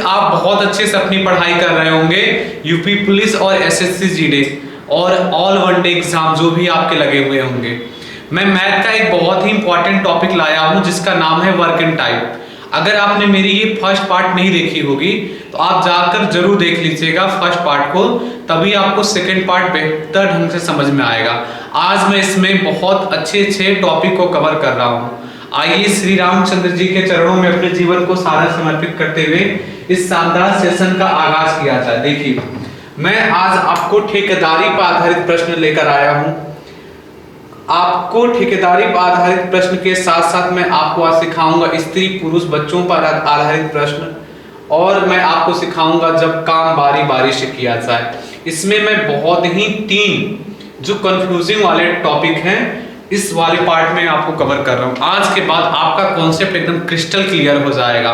आप बहुत अच्छे से अपनी पढ़ाई कर रहे होंगे। यूपी पुलिस और एसएससी जीडी और ऑल वन डे एग्जाम जो भी आपके लगे हुए होंगे। मैं मैथ का एक बहुत ही इंपॉर्टेंट टॉपिक लाया हूं जिसका नाम है वर्क एंड टाइप। अगर आपने मेरी ये फर्स्ट पार्ट नहीं देखी होगी तो आप जाकर जरूर देख लीजिएगा फर्स्ट पार्ट को, तभी आपको सेकंड पार्ट बेहतर ढंग से समझ में आएगा। आज मैं इसमें बहुत अच्छे टॉपिक को कवर कर रहा हूँ। आइए श्री रामचंद्र जी के चरणों में अपने जीवन को सारा समर्पित करते हुए इस शानदार सेशन का आगाज किया जाए। देखिए, मैं आज आपको ठेकेदारी पर आधारित प्रश्न लेकर आया हूँ। आपको ठेकेदारी पर आधारित प्रश्न के साथ साथ मैं आपको आज सिखाऊंगा स्त्री पुरुष बच्चों पर आधारित प्रश्न, और मैं आपको सिखाऊंगा जब काम बारी बारी से किया जाए। इसमें मैं बहुत ही 3 जो कंफ्यूजिंग वाले टॉपिक हैं इस वाले पार्ट में आपको कवर कर रहा हूं। आज के बाद आपका कॉन्सेप्ट एकदम क्रिस्टल क्लियर हो जाएगा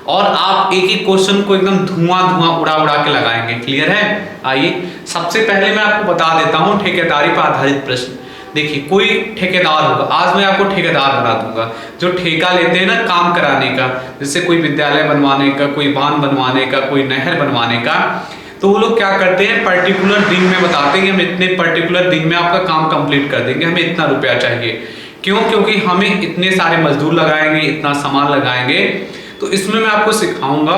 और आप एक एक क्वेश्चन को एकदम धुआं उड़ा के लगाएंगे। क्लियर है? आइए सबसे पहले मैं आपको बता देता हूं ठेकेदारी पर आधारित प्रश्न। देखिए, कोई ठेकेदार होगा, आज मैं आपको ठेकेदार बना दूंगा जो ठेका लेते हैं ना काम कराने का, जैसे कोई विद्यालय बनवाने का, कोई बांध बनवाने का, कोई नहर बनवाने का। तो वो लोग क्या करते हैं, पर्टिकुलर दिन में बताते हैं कि हम इतने पर्टिकुलर दिन में आपका काम कंप्लीट कर देंगे, हमें इतना रुपया चाहिए। क्यों? क्योंकि हमें इतने सारे मजदूर लगाएंगे, इतना सामान लगाएंगे। तो इसमें मैं आपको सिखाऊंगा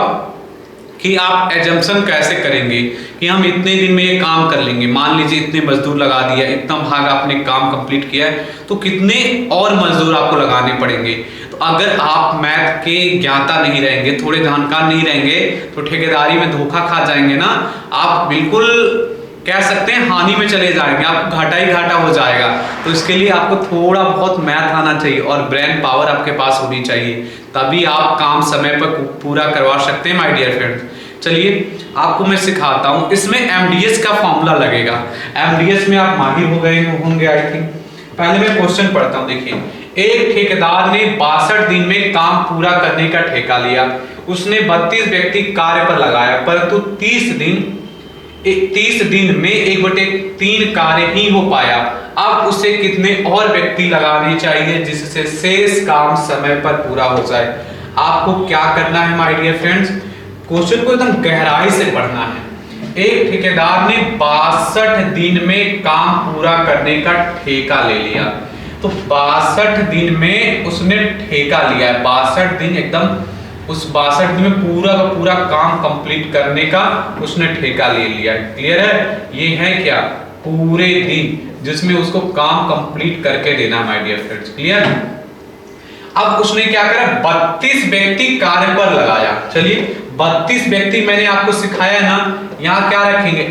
कि आप एजम्पशन कैसे करेंगे कि हम इतने दिन में ये काम कर लेंगे। मान लीजिए इतने मजदूर लगा दिया, इतना भाग आपने काम कंप्लीट किया है, तो कितने और मजदूर आपको लगाने पड़ेंगे। तो अगर आप मैथ के ज्ञाता नहीं रहेंगे, थोड़े जानकार नहीं रहेंगे, तो ठेकेदारी में धोखा खा जाएंगे ना, आप बिल्कुल कह सकते हैं हानि में चले जाएंगे, आपको घाटा ही घाटा हो जाएगा। तो इसके लिए आपको थोड़ा बहुत मैथ आना चाहिए और ब्रेन पावर आपके पास होनी चाहिए, तभी आप काम समय पर पूरा करवा सकते हैं माय डियर फ्रेंड्स। चलिए आपको मैं सिखाता हूं। इसमें एमडीएस का फॉर्मूला लगेगा। एमडीएस में आप माहिर हो गए होंगे आई थिंक। पहले मैं क्वेश्चन पढ़ता हूं। देखिए, एक ठेकेदार ने 62 दिन में काम पूरा करने का ठेका लिया। उसने 32 व्यक्ति कार्य पर लगाया, परंतु 30 दिन में 1/3 कार्य ही हो पाया। अब उसे कितने और व्यक्ति लगाने चाहिए जिससे शेष काम समय पर पूरा हो जाए? आपको क्या करना है माय डियर फ्रेंड्स, क्वेश्चन को एकदम गहराई से पढ़ना है। एक ठेकेदार ने 62 दिन में काम पूरा करने का ठेका ले लिया। तो 62 दिन में उसने ठेका लिया है। 62 दिन एकदम, उस 62 दिन में पूरा का पूरा काम कंप्लीट करने का उसने ठेका ले लिया है। क्लियर है? ये है क्या, पूरे दिन जिसमें उसको काम कंप्लीट करके देना माय डियर फ्रेंड्स। क्लियर? अब उसने क्या करा, 32 व्यक्ति कार्य पर लगाया। चलिए 32 व्यक्ति मैंने आपको सिखाया ना, यहाँ क्या रखेंगे,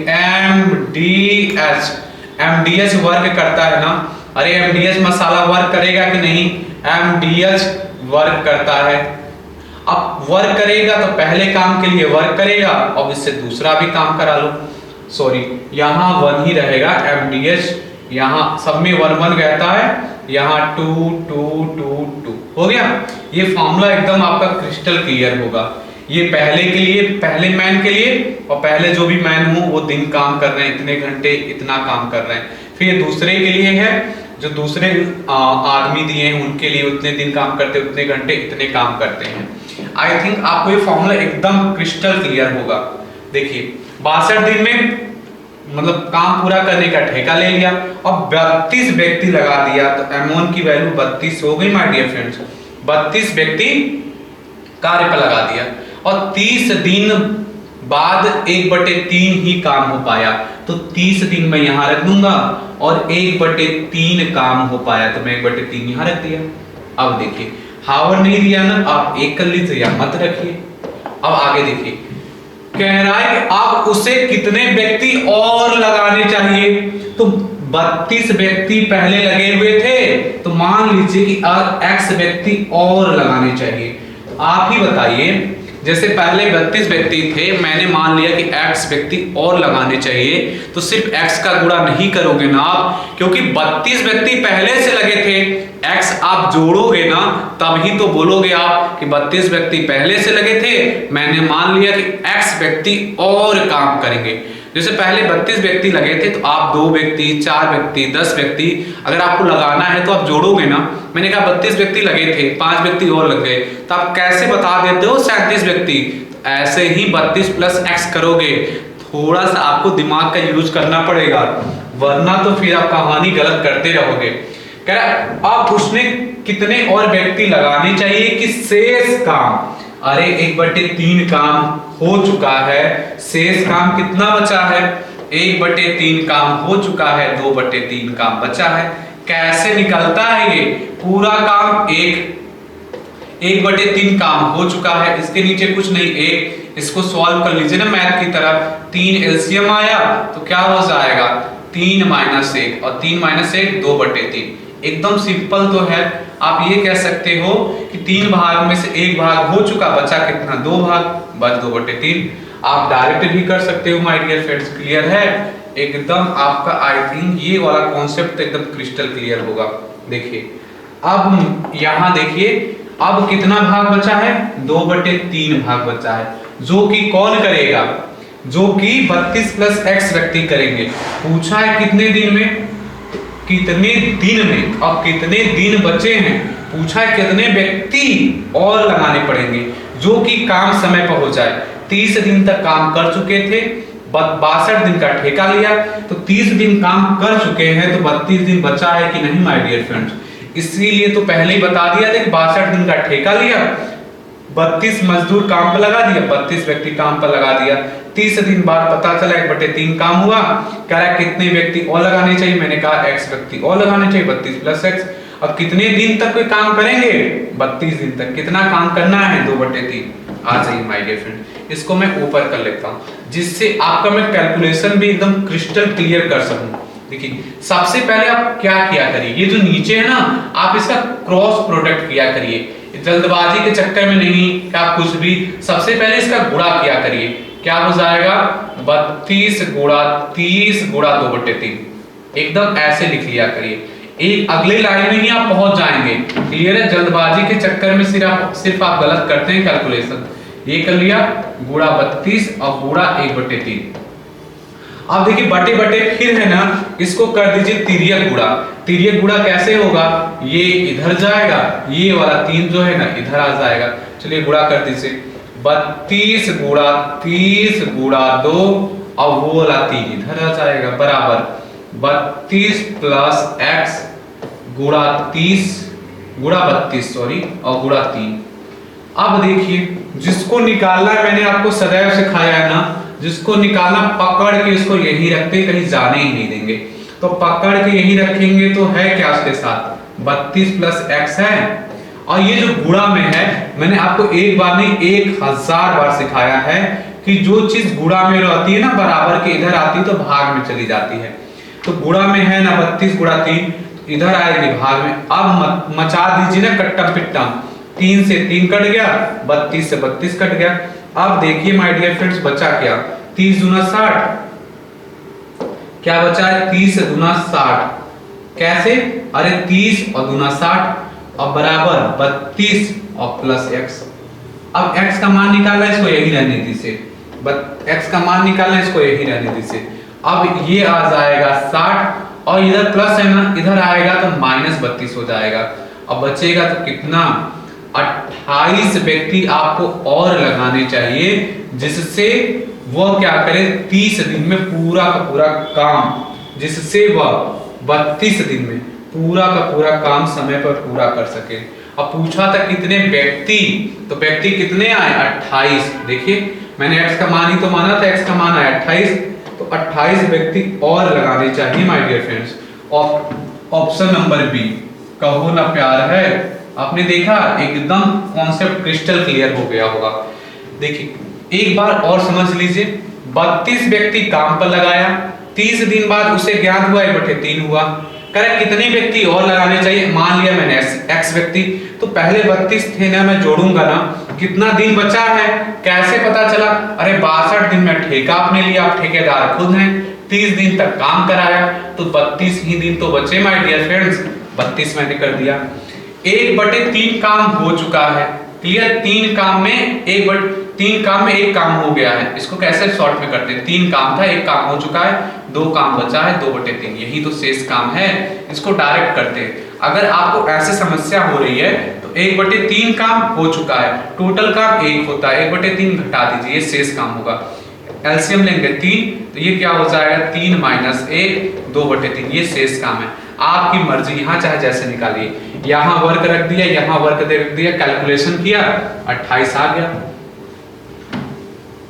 एमडीएस वर्क करता है ना। अरे एमडीएस मसाला वर्क करेगा कि नहीं? एमडीएस वर्क करता है। अब वर्क करेगा तो पहले काम के लिए वर्क करेगा और इससे दूसरा भी काम करा लो। सॉरी, यहाँ 1 ही रहेगा एमडीएस, यहाँ सब में 1 रहता है, यहाँ 2 2 2 2 हो गया। ये फॉर्मूला एकदम आपका क्रिस्टल क्लियर होगा। ये पहले के लिए, पहले मैन के लिए, और पहले जो भी मैन हो वो दिन काम कर रहे हैं, इतने घंटे इतना काम कर रहे हैं। फिर दूसरे के लिए है, जो दूसरे आदमी दिए हैं उनके लिए उतने दिन काम करते, उतने घंटे इतने काम करते हैं। आई थिंक आपको ये फॉर्मूला एकदम क्रिस्टल क्लियर होगा। देखिए 62 दिन में मतलब काम पूरा करने का ठेका ले लिया और 32 व्यक्ति लगा दिया, तो M1 की वैल्यू 32 हो गई माय डियर फ्रेंड्स। 32 व्यक्ति कार्य पर लगा दिया और 30 दिन बाद 1/3 ही काम हो पाया। तो 30 दिन मैं यहां रख दूंगा और 1/3 काम हो पाया, तो मैं 1/3 यहां रख दिया। अब देखिए हावर नहीं दिया ना, आप 1 कर लीजिए या मत रखिए। अब आगे देखिए, कह रहा है कि अब उसे कितने व्यक्ति और लगाने चाहिए। तो 32 व्यक्ति पहले लगे हुए थे, तो मान लीजिए कि X व्यक्ति और लगाने चाहिए। आप ही बताइए, जैसे पहले 32 व्यक्ति थे, मैंने मान लिया कि X व्यक्ति और लगाने चाहिए, तो सिर्फ X का गुणा नहीं करोगे ना आप, क्योंकि 32 व्यक्ति पहले से लगे थे। X आप जोड़ोगे ना तभी तो बोलोगे आप कि 32 व्यक्ति पहले से लगे थे, मैंने मान लिया कि X व्यक्ति और काम करेंगे। जैसे पहले 32 व्यक्ति लगे थे, तो आप 2 व्यक्ति, 4 व्यक्ति, 10 व्यक्ति अगर आपको लगाना है तो आप जोड़ोगे ना। मैंने कहा 32 व्यक्ति लगे थे, 5 व्यक्ति और लग गए, तो आप कैसे बता देते हो 37 व्यक्ति? ऐसे ही 32 प्लस एक्स करोगे, थोड़ा सा आपको दिमाग का यूज करना पड़ेगा, वरना तो फिर आप कहानी गलत करते रहोगे। कह रहा अब उसने कितने और व्यक्ति लगाने चाहिए कि शेष काम, अरे 1/3 काम हो चुका है, शेष काम कितना बचा है? 1/3 काम हो चुका है, 2/3 काम बचा है। कैसे निकलता है ये? पूरा काम 1/3 काम हो चुका है, इसके नीचे कुछ नहीं, 1, इसको सॉल्व कर लीजिए ना मैथ की तरह। 3 एलसीएम आया तो क्या हो जाएगा? 3 - 1 और 3 - 1 2/3। एकदम सिंपल तो है। आप ये कह सकते हो कि 3 भाग में से 1 भाग हो चुका, बचा कितना? 2 भाग, बच 2/3। आप डायरेक्ट भी कर सकते हो माय डियर फ्रेंड्स। क्लियर है? एकदम आपका आई थिंक ये वाला कॉन्सेप्ट एकदम क्रिस्टल क्लियर होगा। देखिए अब यहाँ देखिए, अब कितना भाग बचा है? 2/3 भाग बचा है, जो कि कौन करेगा? जो कि 32 प्लस एक्स व्यक्ति करेंगे। पूछा है कितने दिन में? कितने दिन में। अब कितने दिन बचे हैं? पूछा है कितने व्यक्ति और लगाने पड़ेंगे जो कि काम समय पर हो जाए। 30 दिन तक काम कर चुके थे, 62 दिन का ठेका लिया, तो 30 दिन काम कर चुके हैं, तो 32 दिन बचा है कि नहीं माय डियर फ्रेंड्स? इसीलिए तो पहले ही बता दिया था कि 62 दिन का ठेका लिया, 32 मजदूर काम पर लगा दिया, 32 व्यक्ति काम पर लगा दिया। 30 दिन बाद पता चला 1/3 काम हुआ। कह रहा है कितने व्यक्ति और लगाने चाहिए? मैंने कहा x व्यक्ति और लगाने चाहिए, 32 प्लस x। अब कितने दिन तक कोई काम करेंगे? 32 दिन तक। कितना काम करना है? 2/3। आ जाइए माय डियर फ्रेंड, इसको मैं ऊपर कर लेता हूँ, जिससे आपका मैं कैलकुलेशन भी एकदम क्रिस्टल क्लियर कर सकूं। देखिए सबसे पहले आप क्या किया करिए, ये जो नीचे है ना, आप इसका क्रॉस प्रोडक्ट किया करिए। जल्दबाजी के चक्कर में नहीं कि आप कुछ भी, सबसे पहले इसका गुणा किया करिए। क्या हो जाएगा? 32 गुणा 30 गुणा 2/3। एकदम ऐसे लिख लिया करिए, एक अगले लाइन में ही आप पहुंच जाएंगे। क्लियर है? जल्दबाजी के चक्कर में सिर्फ आप गलत करते हैं कैलकुलेशन। ये कर लिया गुणा 32 और गुणा 1/3। अब देखिए बटे बटे फिर है ना, इसको कर दीजिए तिर्यक गुणा। तिर्यक गुणा कैसे होगा? ये इधर जाएगा, ये वाला 3 जो है ना इधर आ जाएगा। चलिए गुणा कर दीजिए, 32 गुणा 30 गुणा 2 और वो वाला 3 इधर आ जाएगा, बराबर 32 प्लस एक्स गुणा 30 गुणा 32 सॉरी और गुणा 3। अब देखिए जिसको निकालना है, मैंने आपको सदैव सिखाया है ना, जिसको निकालना पकड़ के इसको यही रखते, कहीं जाने ही नहीं देंगे। तो पकड़ के यही रखेंगे तो है क्या उसके साथ? 32 प्लस एक्स है, और ये जो गुणा में है, मैंने आपको एक बार नहीं 1000 बार सिखाया है कि जो चीज गुणा में रहती है ना, बराबर के इधर आती है तो भाग में चली जाती है। तो गुणा में है ना 32 गुणा 3, इधर आएगी भाग में। अब मचा दीजिए ना कट्टम पिट्टम, 3 से 3 कट गया, 32 से 32 कट गया। अब देखिए माय डियर फ्रेंड्स बचा क्या? 30 दूना 60। क्या बचा है? 30 दूना 60। कैसे? अरे 30 और दूना 60 और बराबर 32 और प्लस x। अब x का मान निकालना, इसको यही रहने दीजिए। x का मान निकालना, इसको यही रहने दीजिए। अब ये आ जाएगा 60 और इधर प्लस है ना, इधर आएगा तो -32 हो जाएगा। अब बचेगा तो कितना? 28 व्यक्ति आपको और लगाने चाहिए, जिससे वो क्या करे 30 दिन में पूरा का पूरा काम, जिससे वह 32 दिन में पूरा का पूरा काम समय पर पूरा कर सके। अब पूछा था कितने व्यक्ति, तो व्यक्ति कितने आए? 28। देखिए मैंने x का मान ही तो माना था, x का मान आया 28, तो 28 व्यक्ति और लगाने चाहिए my dear friends. Option number B, कहो ना प्यार है। आपने देखा एकदम कॉन्सेप्ट क्रिस्टल क्लियर हो गया होगा। देखिए एक बार और समझ लीजिए, 32 व्यक्ति काम पर लगाया, 30 दिन बाद उसे ज्ञात हुआ 1/3 हुआ। करेक्ट? कितने व्यक्ति और लगाने चाहिए? मान लिया मैंने x व्यक्ति, तो पहले 32 थे ना, मैं जोड़ूंगा ना, कितना दिन बचा है? कैसे पता चला? अरे 62 दिन में ठेका आपने लिया, आप ठेकेदार खुद हैं, 30 दिन तक काम कराया, तो 32 ही दिन तो बचे माय डियर फ्रेंड्स। 32 मैंने कर दिया। 1/3 काम हो चुका है। क्लियर? 3 काम में 1 काम हो गया है। इसको कैसे शॉर्ट में करते हैं? 3 काम था, 1 काम हो चुका है, 2 काम बचा है, 2/3 यही तो शेष काम है। इसको डायरेक्ट करते हैं। अगर आपको ऐसे समस्या हो रही है तो 1/3 काम हो चुका है, टोटल काम 1 होता है, 1/3 घटा दीजिए, ये शेष काम होगा। एलसीएम लेंगे 3, तो ये क्या हो जाएगा 3 - 1 2/3, ये शेष काम है। आपकी मर्जी, यहाँ चाहे जैसे निकालिए, यहाँ वर्क रख दिया, यहाँ वर्क रख दिया, कैलकुलेशन किया, 28 आ गया।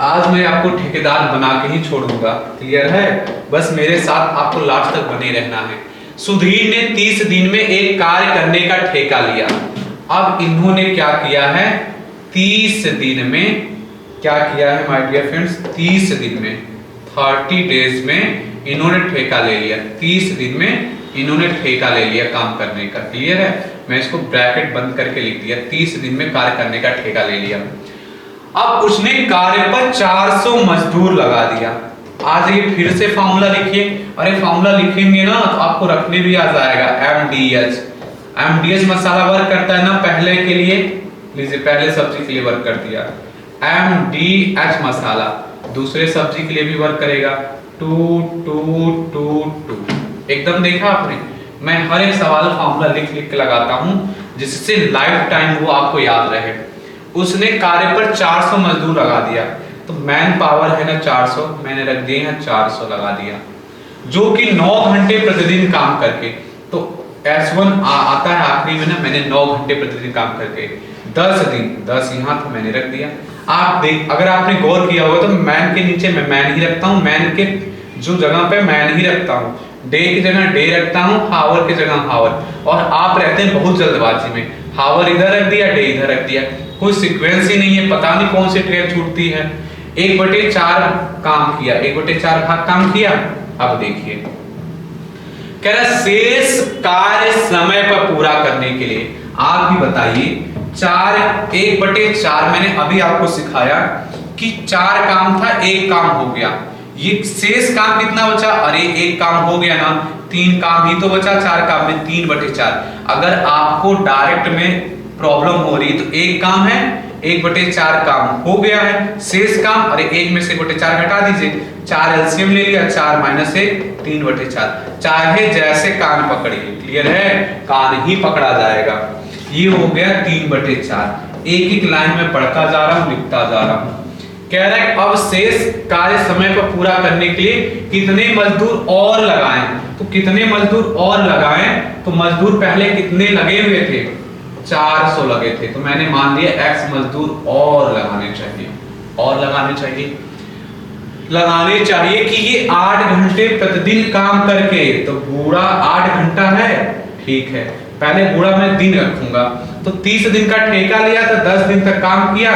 आज मैं आपको ठेकेदार बना के ही छोड़ूंगा, क्लियर है? बस मेरे साथ आपको लास्ट तक बने रहना है। सुधीर ने 30 दिन में एक कार्य करने का ठेका लिया। अब इन्होंने क्या किया है, 30 दिन में क्या किया है माय डियर फ्रेंड्स, 30 दिन में 30 डेज में इन्होंने ठेका ले लिया। 30 दिन में इन्होंने ठेका ले लिया काम करने का, क्लियर है? मैं इसको ब्रैकेट बंद करके लिख दिया, 30 दिन में कार्य करने का ठेका ले लिया। अब उसने कार्य पर 400 मजदूर लगा दिया। आज ये फिर से फॉर्मूला लिखिए, अरे फॉर्मूला लिखेंगे ना तो आपको रखने भी आ जाएगा। एमडीएच मसाला वर्क करता है ना पहले के लिए, लीजिए पहले सब्जी के लिए वर्क कर दिया। एमडीएच मसाला दूसरे सब्जी के लिए भी वर्क करेगा। 2 2 2 2 एकदम देखा आपने? मैं हर एक सवाल फॉर्मूला लिख लिख के लगाता हूं जिससे लाइफ टाइम वो आपको याद रहे। उसने कार्य पर 400 मजदूर लगा दिया, तो मैन पावर है ना 400, मैंने रख दिया है 400 लगा दिया, जो कि 9 घंटे प्रतिदिन काम करके। तो S1 आता है आखिरी में ना, मैंने 9 घंटे प्रतिदिन काम करके 10 दिन, 10 यहाँ था मैंने रख दिया। आप देख, अगर आपने गौर किया होगा तो मैन के नीचे मैं मैन ही रखता हूँ, मैन के जो जगह पे मैन ही रखता हूँ, डे की जगह डे रखता हूँ, हावर की जगह हावर। और आप रहते हैं बहुत जल्दबाजी में, हावर इधर रख दिया, डे इधर रख दिया, कोई सीक्वेंस ही नहीं है, पता नहीं कौन सी ट्रेन छूटती है। 1/4 काम किया, 1/4 भाग काम किया। अब देखिए कह रहा शेष कार्य समय पर पूरा करने के लिए आप भी बताइए। 1/4 मैंने अभी आपको सिखाया कि 4 काम था, 1 काम हो गया। ये शेष काम कितना बचा, अरे 1 काम हो गया ना, 3 काम ही तो बचा 4 काम में, 3/4। अगर आपको डायरेक्ट में प्रॉब्लम हो रही है तो 1 काम है, 1/4 काम हो गया है, शेष काम, अरे 1 में से 1/4 घटा दीजिए, 4 एलसीएम ले लिया, 4 - 1 3/4। चाहे जैसे कान पकड़िए, क्लियर है? कान ही पकड़ा जाएगा। ये हो गया 3/4। एक एक लाइन में पढ़ता जा रहा हूं, लिखता जा रहा हूं। कह रहा है अब शेष कार्य समय पर पूरा करने के लिए कितने मजदूर और लगाएं। तो कितने मजदूर और लगाएं, तो मजदूर पहले कितने लगे हुए थे, 400 लगे थे, तो मैंने मान लिया x मजदूर और लगाने चाहिए, और लगाने चाहिए कि ये 8 घंटे प्रतिदिन काम करके, तो पूरा 8 घंटा है, ठीक है, पहले पूरा मैं दिन रखूंगा। तो 30 दिन का ठेका लिया तो 10 दिन तक काम किया,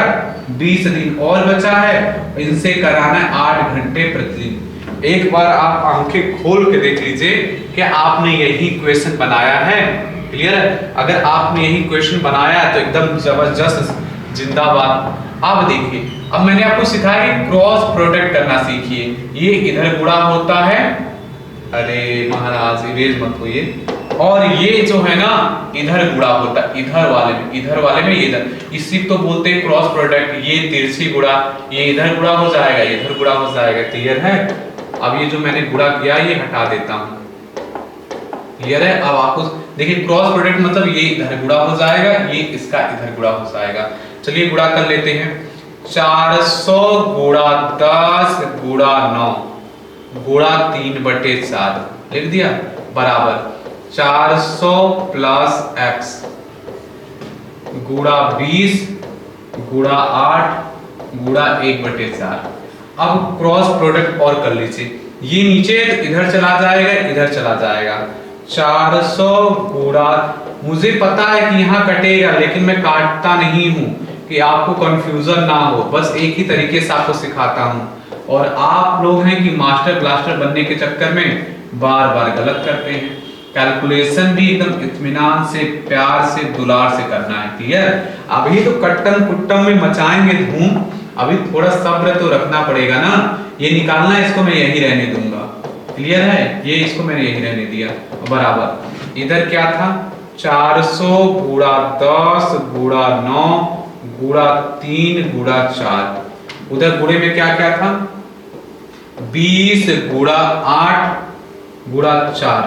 20 दिन और बचा है, इनसे कराना है 8 घंटे प्रतिदिन। एक बार आप आंखें खोल के देख लीजिए कि आपने यही क्वेश्चन बनाया है, क्लियर है? अगर आपने यही क्वेश्चन बनाया है तो एकदम जबरदस्त, जिंदाबाद। अब देखिए, अब मैंने आपको सिखाया कि क्रॉस प्रोडक्ट करना सीखिए। ये इधर गुणा होता है, अरे महाराज इरेज मत होइए, और ये जो है ना इधर गुणा होता है, इधर वाले में ये इधर, इसी तो बोलते हैं क्रॉस प्रोडक्ट। ये तिरछी गुणा, ये इधर गुणा हो जाएगा, इधर गुणा हो जाएगा, क्लियर है? अब ये जो मैंने गुणा किया ये हटा देता हूं, क्लियर है? अब आपको देखिए क्रॉस प्रोडक्ट मतलब ये इधर गुणा हो जाएगा, ये इसका इधर गुणा हो जाएगा। चलिए गुणा कर लेते हैं। 400 गुणा 10 गुणा 9 गुणा 3/4 लिख दिया, बराबर 400 प्लस x गुणा 20 गुणा 8 गुणा 1/4। अब क्रॉस प्रोडक्ट और कर लीजिए, ये नीचे इधर चला जाएगा, इधर चला जाएगा। 400 गुणा, मुझे पता है कि यहाँ कटेगा लेकिन मैं काटता नहीं हूं कि आपको कंफ्यूजन ना हो, बस एक ही तरीके से आपको सिखाता हूं। और आप लोग हैं कि मास्टर ब्लास्टर बनने के चक्कर में बार बार गलत करते हैं। कैलकुलेशन भी एकदम इत्मीनान से, प्यार से, दुलार से करना है, क्लियर? अभी तो कट्टम कुट्टम में मचाएंगे धूम, अभी थोड़ा सब्र तो रखना पड़ेगा ना। ये निकालना, इसको मैं यही रहने दूंगा, क्लियर है? ये इसको मैंने यही रहने दिया, बराबर। इधर क्या था, 400 गुणा 10 गुणा 9 गुणा 3 गुणा 4। उधर गुणे में क्या क्या था, 20 गुणा 8 गुणा 4,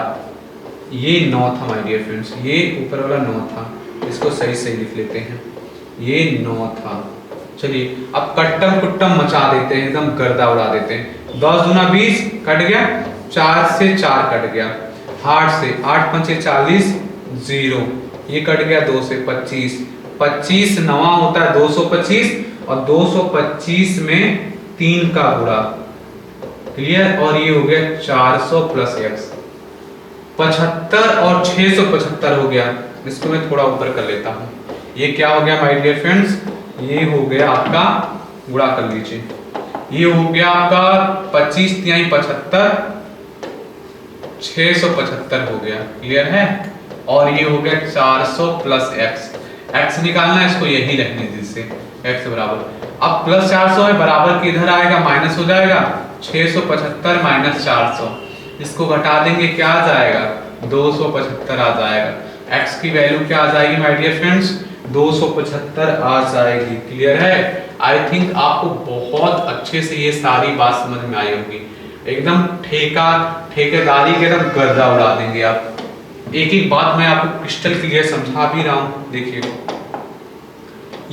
ये 9 था माय डियर फ्रेंड्स, ये ऊपर वाला 9 था, इसको सही सही लिख लेते हैं, ये 9 था। चलिए अब कट्टम कुट्टम मचा देते हैं, एकदम गर्दा उड़ा देते हैं। 10 दूना 20 कट गया, 4 से 4 कट गया, 8 से 8 पंचे 40, 0 ये कट गया, 2 से 25, 25 नवा होता है 225, और 225 में 3 का गुणा, क्लियर। और ये हो गया 400 प्लस x, 75 और 675 हो गया। इसको मैं थोड़ा ऊपर कर लेता हूँ, ये क्या हो गया माय डियर फ्रेंड्स, ये हो गया आपका, गुणा कर लीजिए, ये हो गया आपका 25 तिहाई 75, 675 हो गया, क्लियर है। और ये हो गया 400 प्लस x निकालना है, इसको यही रखने दीजिए, x बराबर, अब प्लस 400 है, बराबर के इधर आएगा, माइनस हो जाएगा, 675 माइनस 400, इसको घटा देंगे, क्या आ जाएगा, 275 आ जाएगा। x की वैल्यू क्या आ जाएगी माय डियर फ्रेंड्स, 275 आ जाएगी, क्लियर है। आई थिंक आपको बहुत अच्छे से ये सारी बात समझ में आई होगी, एकदम ठेकेदारी के एकदम गर्दा उड़ा देंगे आप। एक एक बात मैं आपको क्रिस्टल क्लियर समझा भी रहा हूं, देखिए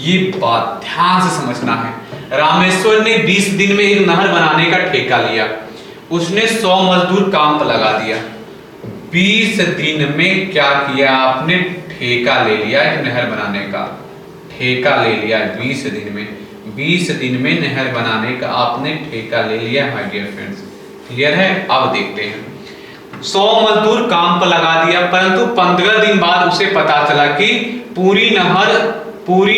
ये बात ध्यान से समझना है। रामेश्वर ने 20 दिन में एक नहर बनाने का ठेका लिया, उसने 100 मजदूर काम पर लगा दिया। 20 दिन में क्या किया आपने, ठेका ले लिया एक नहर बनाने का, ठेका ले लिया 20 दिन में, 20 दिन में नहर बनाने का आपने ठेका ले लिया माय डियर फ्रेंड्स, क्लियर है। अब देखते हैं, 100 मजदूर काम पर लगा दिया, परंतु 15 दिन बाद उसे पता चला कि पूरी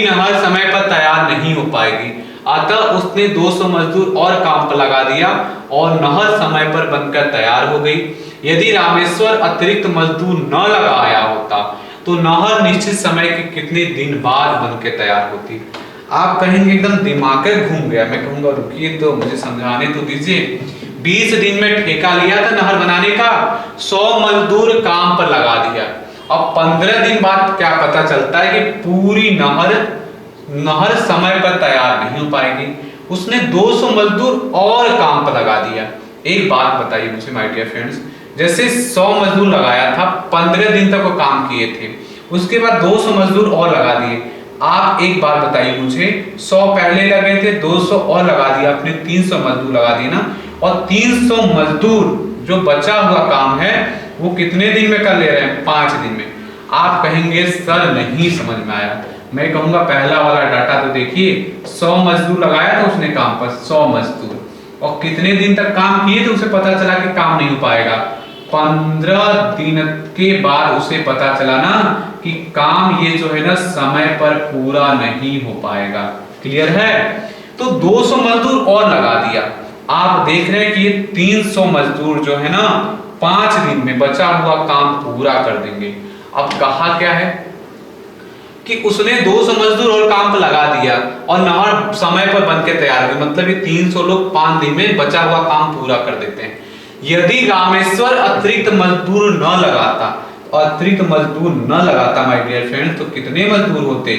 नहर समय पर तैयार नहीं हो पाएगी, अतः उसने 200 मजदूर और काम पर लगा दिया और नहर समय पर बनकर तैयार हो गई। यदि रामेश्वर अतिरिक्त मजदूर न लगाया होता तो नहर निश्चित समय के कितने दिन बाद बनकर तैयार होती। आप कहेंगे एकदम दिमाग घूम गया, मैं कहूंगा रुकिए तो मुझे समझाने तो दीजिए। 20 दिन में ठेका लिया था नहर बनाने का, 100 मजदूर काम पर लगा दिया, अब 15 दिन बाद क्या पता चलता है कि पूरी नहर समय पर तैयार नहीं हो पाएगी, उसने 200 मजदूर और काम पर लगा दिया। एक बात बताइए मुझे माय डियर फ्रेंड्स, जैसे 100 मजदूर लगाया था, 15 दिन तक वो काम किए थे, उसके बाद 200 मजदूर और लगा दिए। आप एक बात बताइए मुझे, 100 पहले लगे थे, 200 और लगा दिया आपने, 300 मजदूर लगा दिए ना, और 300 मजदूर जो बचा हुआ काम है वो कितने दिन में कर ले रहे हैं, 5 दिन में। आप कहेंगे सर नहीं समझ में आया, मैं कहूंगा पहला वाला डाटा तो देखिए, 100 मजदूर लगाया था उसने काम पर, 100 मजदूर, और कितने दिन तक काम किए थे उसे पता चला कि काम नहीं हो पाएगा। 15 दिन के बाद उसे पता चला ना कि काम ये जो है ना समय पर पूरा नहीं हो पाएगा, क्लियर है। तो 200 मजदूर और लगा दिया, आप देख रहे हैं कि ये 300 मजदूर जो है ना 5 दिन में बचा हुआ काम पूरा कर देंगे। अब कहा क्या है कि उसने 200 मजदूर और काम पर लगा दिया और नहर समय पर बनके तैयार हुई, मतलब ये 300 लोग 5 दिन में बचा हुआ काम पूरा कर देते हैं। यदि रामेश्वर अतिरिक्त मजदूर न लगाता माय डियर फ्रेंड, तो कितने मजदूर होते,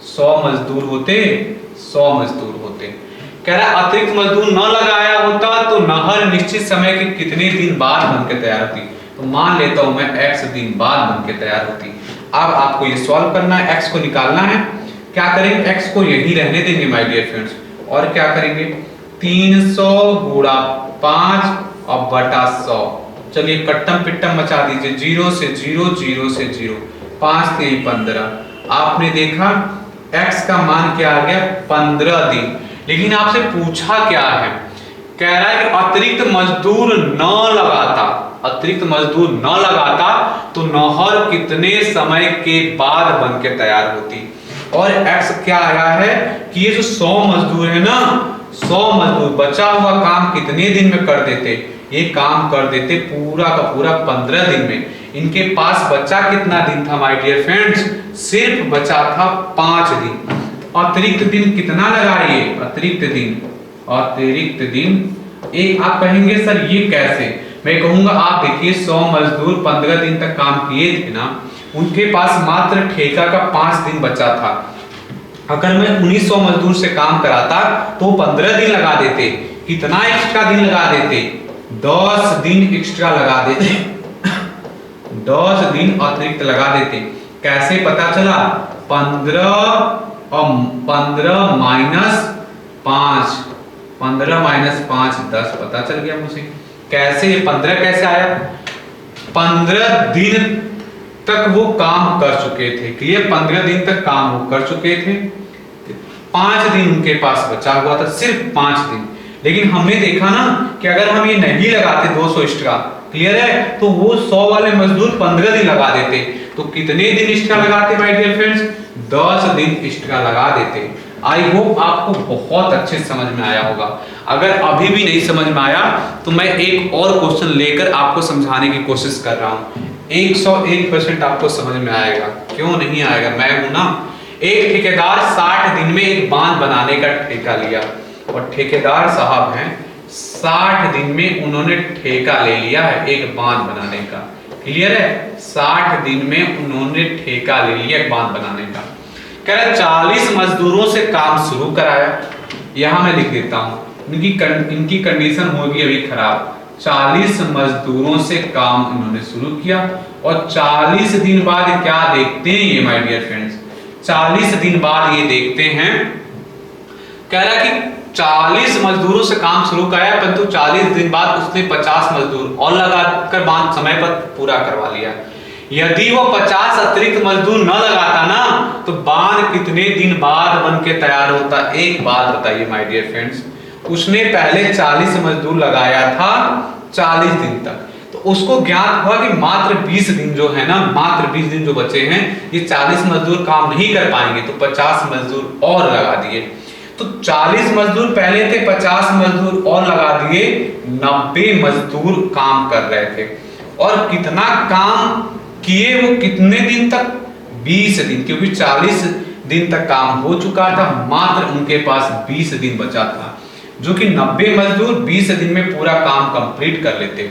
100 मजदूर होते, 100 मजदूर होते। कह रहा अतिरिक्त मजदूर न लगाया होता तो नहर निश्चित समय के कितने दिन बाद बनकर तैयार होती, तो मान लेता हूं मैं x दिन बाद बनकर तैयार होती। अब आपको ये सॉल्व करना है, x को निकालना है। क्या करेंगे, x को यही रहने देंगे माय डियर फ्रेंड्स, और क्या करेंगे 300 गुणा 5 और बटा 100। चलिए कट्टम पिट्टम मचा दीजिए, 0 से 0, 0 से 0, 5 3 15। आपने देखा x का मान क्या आ गया, 15 दिन। लेकिन आपसे पूछा क्या है, कह रहा है कि अतिरिक्त मजदूर न लगाता तो नहर कितने समय के बाद बनके तैयार होती। और x क्या आया है कि ये जो 100 मजदूर है ना, 100 मजदूर बचा हुआ काम कितने दिन में कर देते, ये काम कर देते पूरा का पूरा 15 दिन में। इनके पास बचा कितना दिन था माय डियर फ्रेंड्स, सिर्फ बचा था 5 दिन। अतिरिक्त दिन कितना लगाइए, अतिरिक्त दिन एक। आप कहेंगे सर ये कैसे, मैं कहूंगा आप देखिए 100 मजदूर 15 दिन तक काम किए थे ना, उनके पास मात्र ठेका का 5 दिन बचा था। अगर मैं 1900 मजदूर से काम कराता तो 15 दिन लगा देते, कितना एक्स्ट्रा दिन लगा देते, 10 दिन एक्स्ट्रा लगा देते, 10 दिन अतिरिक्त लगा देते। कैसे पता चला? 15 माइनस 5, 15 माइनस 5 10 पता चल गया मुझे। कैसे 15 कैसे आया? 15 दिन तक वो काम कर चुके थे। क्लियर? 15 दिन तक काम वो कर चुके थे, 5 दिन उनके पास बचा हुआ था, सिर्फ 5 दिन। लेकिन हमने देखा ना कि अगर हम ये नहीं लगाते 200 एक्स्ट्रा, क्लियर है, तो वो 100 वाले मजदूर 15 दिन लगा देते। तो कितने दिन एक्स्ट्रा लगाते माय डियर फ्रेंड्स? 10 दिन एक्स्ट्रा लगा देते। आई होप आपको बहुत अच्छे से समझ में आया होगा। अगर अभी भी नहीं समझ में आया तो मैं एक और क्वेश्चन लेकर आपको समझाने की कोशिश कर रहा हूं। 101% आपको समझ में आएगा। क्यों नहीं आएगा? मैं हूं ना। एक ठेकेदार 60 दिन में एक बांध बनाने का ठेका लिया, और ठेकेदार साहब हैं 60 दिन में उन्होंने ठेका ले लिया है एक बांध बनाने का। क्लियर है? 60 दिन में उन्होंने ठेका ले लिया एक बांध बनाने का। कह रहा 40 मजदूरों से काम शुरू कराया। यहां मैं लिख देता हूं, इनकी कंडीशन होगी अभी खराब। 40 मजदूरों से काम इन्होंने शुरू किया, और 40 दिन बाद क्या देखते हैं ये माय डियर फ्रेंड्स? 40 दिन बाद ये देखते हैं, कह रहा कि 40 मजदूरों से काम शुरू कराया, परंतु 40 दिन बाद उसने 50 मजदूर और लगाकर बांध समय पर पूरा करवा लिया। यदि वो 50 अतिरिक्त मजदूर न लगाता ना, तो बांध कितने दिन बाद बन के तैयार होता? एक बात बताइए माय डियर फ्रेंड्स, उसने पहले 40 मजदूर लगाया था 40 दिन तक, तो उसको ज्ञात हुआ कि मात्र 20 दिन जो है ना, मात्र 20 दिन जो बचे हैं, ये 40 मजदूर काम नहीं कर पाएंगे, तो 50 मजदूर और लगा दिए। तो 40 मजदूर पहले थे, 50 मजदूर और लगा दिए, 90 मजदूर काम कर रहे थे। और कितना काम किए वो? कितने दिन तक? 20 दिन, क्योंकि 40 दिन तक काम हो चुका था, मात्र उनके पास 20 दिन बचा था, जो कि 90 मजदूर 20 दिन में पूरा काम कंप्लीट कर लेते।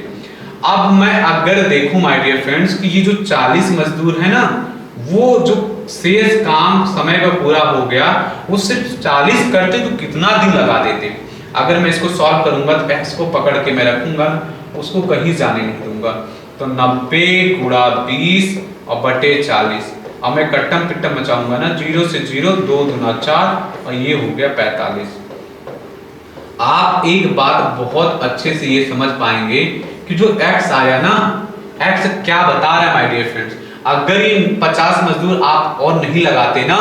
अब मैं अगर देखूं माय डियर फ्रेंड्स कि ये जो 40 मजदूर है ना, वो जो शेष काम समय पर पूरा हो गया, वो सिर्फ 40 करते तो कितना दिन लगा देते? अगर मैं इसको सॉल्व करूंगा तो x को पकड़ के मैं रखूंगा, उसको कहीं जाने नहीं दूंगा। तो 90 गुणा 20 और बटे 40। अब मैं कट्टम पिट्टम मचाऊंगा ना, 0 से 0, 2 दूना 4, और ये हो गया 45। आप एक बात बहुत अच्छे से ये समझ पाएंगे कि जो x आया ना, x क्या बता रहा है माय डियर फ्रेंड्स? अगर ये 50 मजदूर आप और नहीं लगाते ना,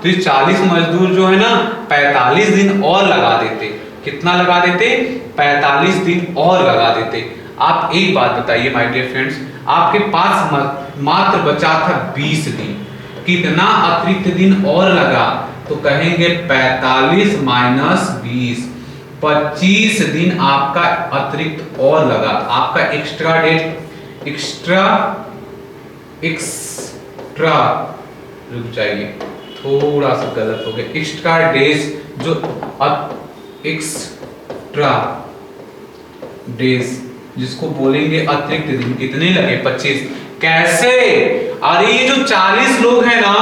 तो ये 40 मजदूर जो है ना 45 दिन और लगा देते। कितना लगा देते? 45 दिन और लगा देते। आप एक बात बताइए माय डियर फ्रेंड्स, आपके पास मात्र बचा था 20 दिन, कितना अतिरिक्त दिन और लगा? तो कहेंगे 45 माइनस 20, 25 दिन आपका अतिरिक्त और लगा। आपका एक्स्ट्रा डेट, एक्स्ट्रा रुक जाइए, थोड़ा सा गलत हो गया। एक्स्ट्रा डेज, जो एक्स्ट्रा डेज जिसको बोलेंगे अतिरिक्त दिन, कितने लगे? 25। कैसे? अरे ये जो 40 लोग हैं ना,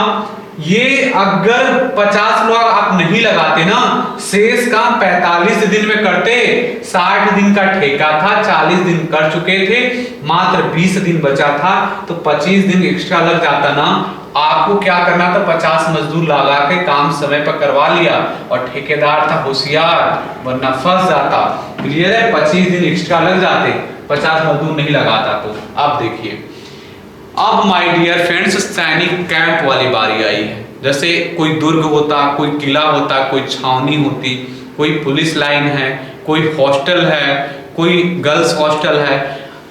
ये अगर 50 लोग आप नहीं लगाते ना, शेष काम 45 दिन में करते। 60 दिन का ठेका था, 40 दिन कर चुके थे, मात्र 20 दिन बचा था, तो 25 दिन एक्स्ट्रा लग जाता ना। आपको क्या करना था? 50 मजदूर लगा के काम समय पर करवा लिया, और ठेकेदार था होशियार, वरना फंस जाता। क्लियर है? 25 दिन एक्स्ट्रा लग जाते, 50 मजदूर नहीं लगाता। तो अब देखिए, अब माय डियर फ्रेंड्स सैनिक कैंप वाली बारी आई है। जैसे कोई दुर्ग होता, कोई किला होता, कोई छावनी होती, कोई पुलिस लाइन है, कोई हॉस्टल है, कोई गर्ल्स हॉस्टल है,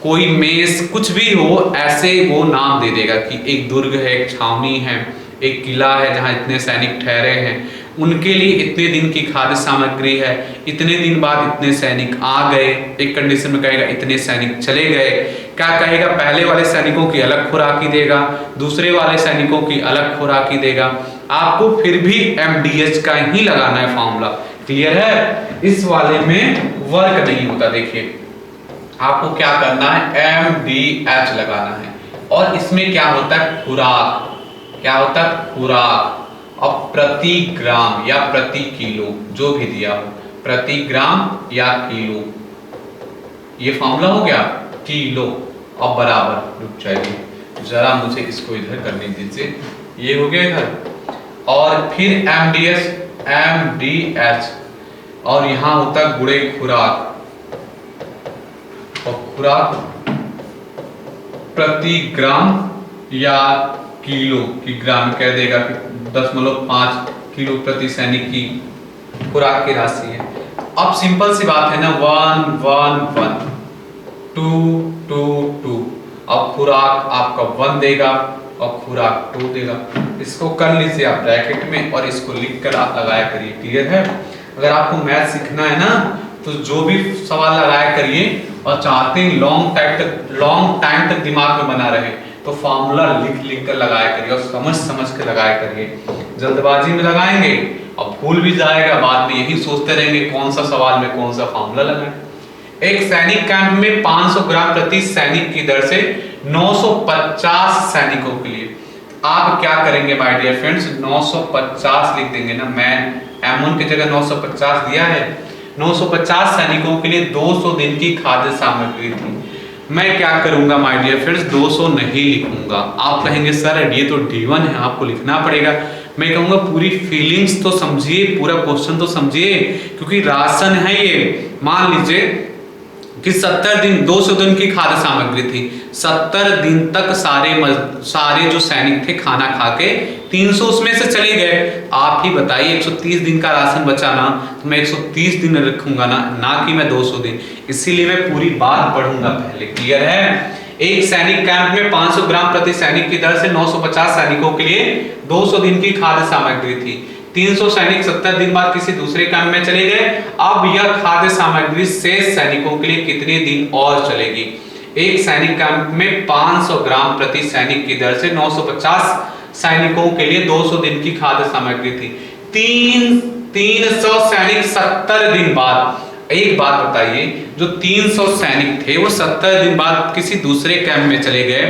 कोई मेस, कुछ भी हो, ऐसे वो नाम दे देगा कि एक दुर्ग है, एक छावनी है, एक किला है जहाँ इतने सैनिक ठहरे हैं, उनके लिए इतने दिन की खाद्य सामग्री है, इतने दिन बाद इतने सैनिक आ गए। एक कंडीशन में कहेगा इतने सैनिक चले गए। क्या कहेगा? पहले वाले सैनिकों की अलग खुराकी देगा, दूसरे वाले सैनिकों की अलग खुराकी देगा। आपको फिर भी MDH का ही लगाना है फॉर्मूला। क्लियर है? इस वाले में वर्क नहीं होता। देखिए आपको क्या करना है, MDH लगाना है। और इसमें क्या होता है? खुराक। क्या होता है? खुराक। और प्रति ग्राम या प्रति किलो, जो भी दिया हो, प्रति ग्राम या किलो, ये फॉर्मूला हो गया। किलो और बराबर, रुक जाइए, जरा मुझे इसको इधर करने दीजिए, ये हो गया इधर। और फिर MDH और यहाँ होता है गुणे खुराक, और खुराक प्रति ग्राम या किलो की ग्राम कह देगा कि 0.5 किलो प्रति सैनिक की खुराक की राशि है। अब सिंपल सी बात है ना, 1 1 1 2 2 2। अब खुराक आपका 1 देगा और खुराक 2 देगा। इसको कर लीजिए आप ब्रैकेट में और इसको लिख कर आप लगाया करिए। क्लियर है? अगर आपको मैथ सीखना है ना तो जो भी सवाल लगाया करिए, और चाहते हैं लॉन्ग टाइम तक दिमाग में बना रहे तो फॉर्मूला लिख कर लगाया करिए और समझ के लगाया करिए। जल्दबाजी में लगाएंगे और भूल भी जाएगा, बाद में यही सोचते रहेंगे कौन सा सवाल में कौन सा फॉर्मूला लगाएं। एक सैनिक कैंप में 500 ग्राम प्रति सैनिक की दर से 950 सैनिकों के लिए आप क्या करेंगे माय डियर फ्रेंड्स, 950 लिख देंगे ना। मैं M1 की जगह 950 दिया है। 950 सैनिकों के लिए 200 दिन की खाद्य सामग्री थी। मैं क्या करूंगा माय डियर फ्रेंड्स, 200 नहीं लिखूंगा। आप कहेंगे सर ये तो D1 है, आपको लिखना पड़ेगा। मैं कहूंगा पूरी फीलिंग्स तो समझिए, पूरा क्वेश्चन तो समझिए, क्योंकि राशन है ये। मान लीजिए कि 70 दिन 200 दिन की खाद्य सामग्री थी, 70 दिन तक सारे जो सैनिक थे खाना खा के 300 उसमें से चले गए। आप ही बताइए 130 दिन का राशन बचाना, तो मैं 130 दिन रखूंगा ना कि मैं 200 दिन। इसीलिए मैं पूरी बात पढ़ूंगा पहले। क्लियर है? एक सैनिक कैंप में 500 ग्राम प्रति सैनिक की दर से 950 सैनिकों के लिए 200 दिन की खाद्य सामग्री थी। 300 सैनिक 70 दिन बाद किसी दूसरे कैंप में चले गए। अब यह खाद्य सामग्री शेष सैनिकों के लिए कितने दिन और चलेगी? एक सैनिक कैंप में 500 ग्राम प्रति सैनिक की दर से 950 सैनिकों के लिए 200 दिन की खाद्य सामग्री थी। 300 सैनिक 70 दिन बाद, एक बात बताइए, जो 300 सैनिक थे वो 70 दिन बाद किसी दूसरे कैंप में चले गए,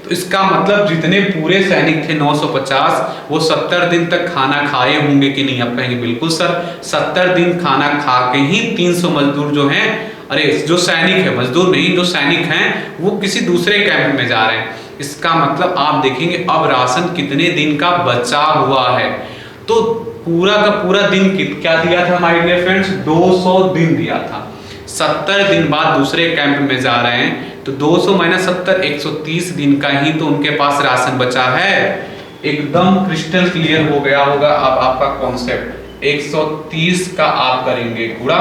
तो इसका मतलब जितने पूरे सैनिक थे 950, वो 70 दिन तक खाना खाए होंगे कि नहीं? आप कहेंगे बिल्कुल सर, 70 दिन खाना खा के ही 300 मजदूर जो हैं, अरे जो सैनिक है, मजदूर नहीं, जो सैनिक हैं वो किसी दूसरे कैंप में जा रहे हैं। इसका मतलब आप देखेंगे अब राशन कितने दिन का बचा हुआ है। तो पूरा का पूरा दिन क्या दिया था माय डियर फ्रेंड्स? 200 दिन दिया था। 70 दिन बाद दूसरे कैंप में जा रहे हैं, तो 200 - 70 130 दिन का ही तो उनके पास राशन बचा है। एकदम क्रिस्टल क्लियर हो गया होगा अब आपका कॉन्सेप्ट। 130 का आप करेंगे गुणा,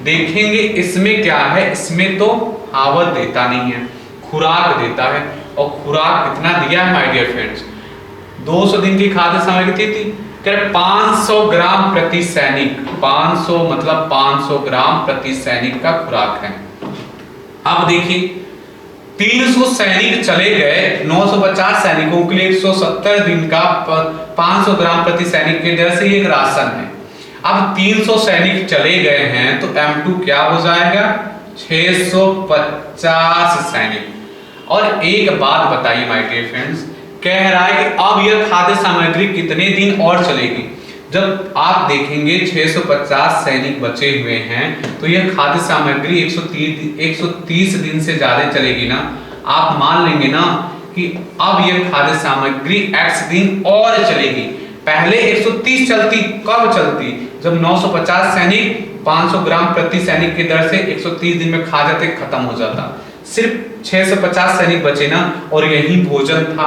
देखेंगे इसमें क्या है, इसमें तो हावत देता नहीं है, खुराक देता है। और खुराक कितना दिया है माय डियर फ्रेंड्स? 200 दिन की खाद्य सामग्री थी, 500 ग्राम प्रति सैनिक, 500 मतलब 500 ग्राम प्रति सैनिक का खुराक है। अब देखिए 300 सैनिक चले गए, 950 सैनिकों के लिए 170 दिन का 500 ग्राम प्रति सैनिक के दर से एक राशन है। अब 300 सैनिक चले गए हैं तो M2 क्या हो जाएगा? 650 सैनिक। और एक बात बताइए माय डियर फ्रेंड्स, कह रहा है कि अब यह खाद्य सामग्री कितने दिन और चलेगी? जब आप देखेंगे 650 सैनिक बचे हुए हैं तो यह खाद्य सामग्री 130 दिन से ज्यादा चलेगी ना। आप मान लेंगे ना कि अब यह खाद्य सामग्री X दिन और चलेगी। पहले 130 चलती, कब चलती? जब 950 सैनिक 500 ग्राम प्रति सैनिक की दर से 130 दिन में खा जाते, खत्म हो जाता। सिर्फ 650 सैनिक बचे ना, और यही भोजन था।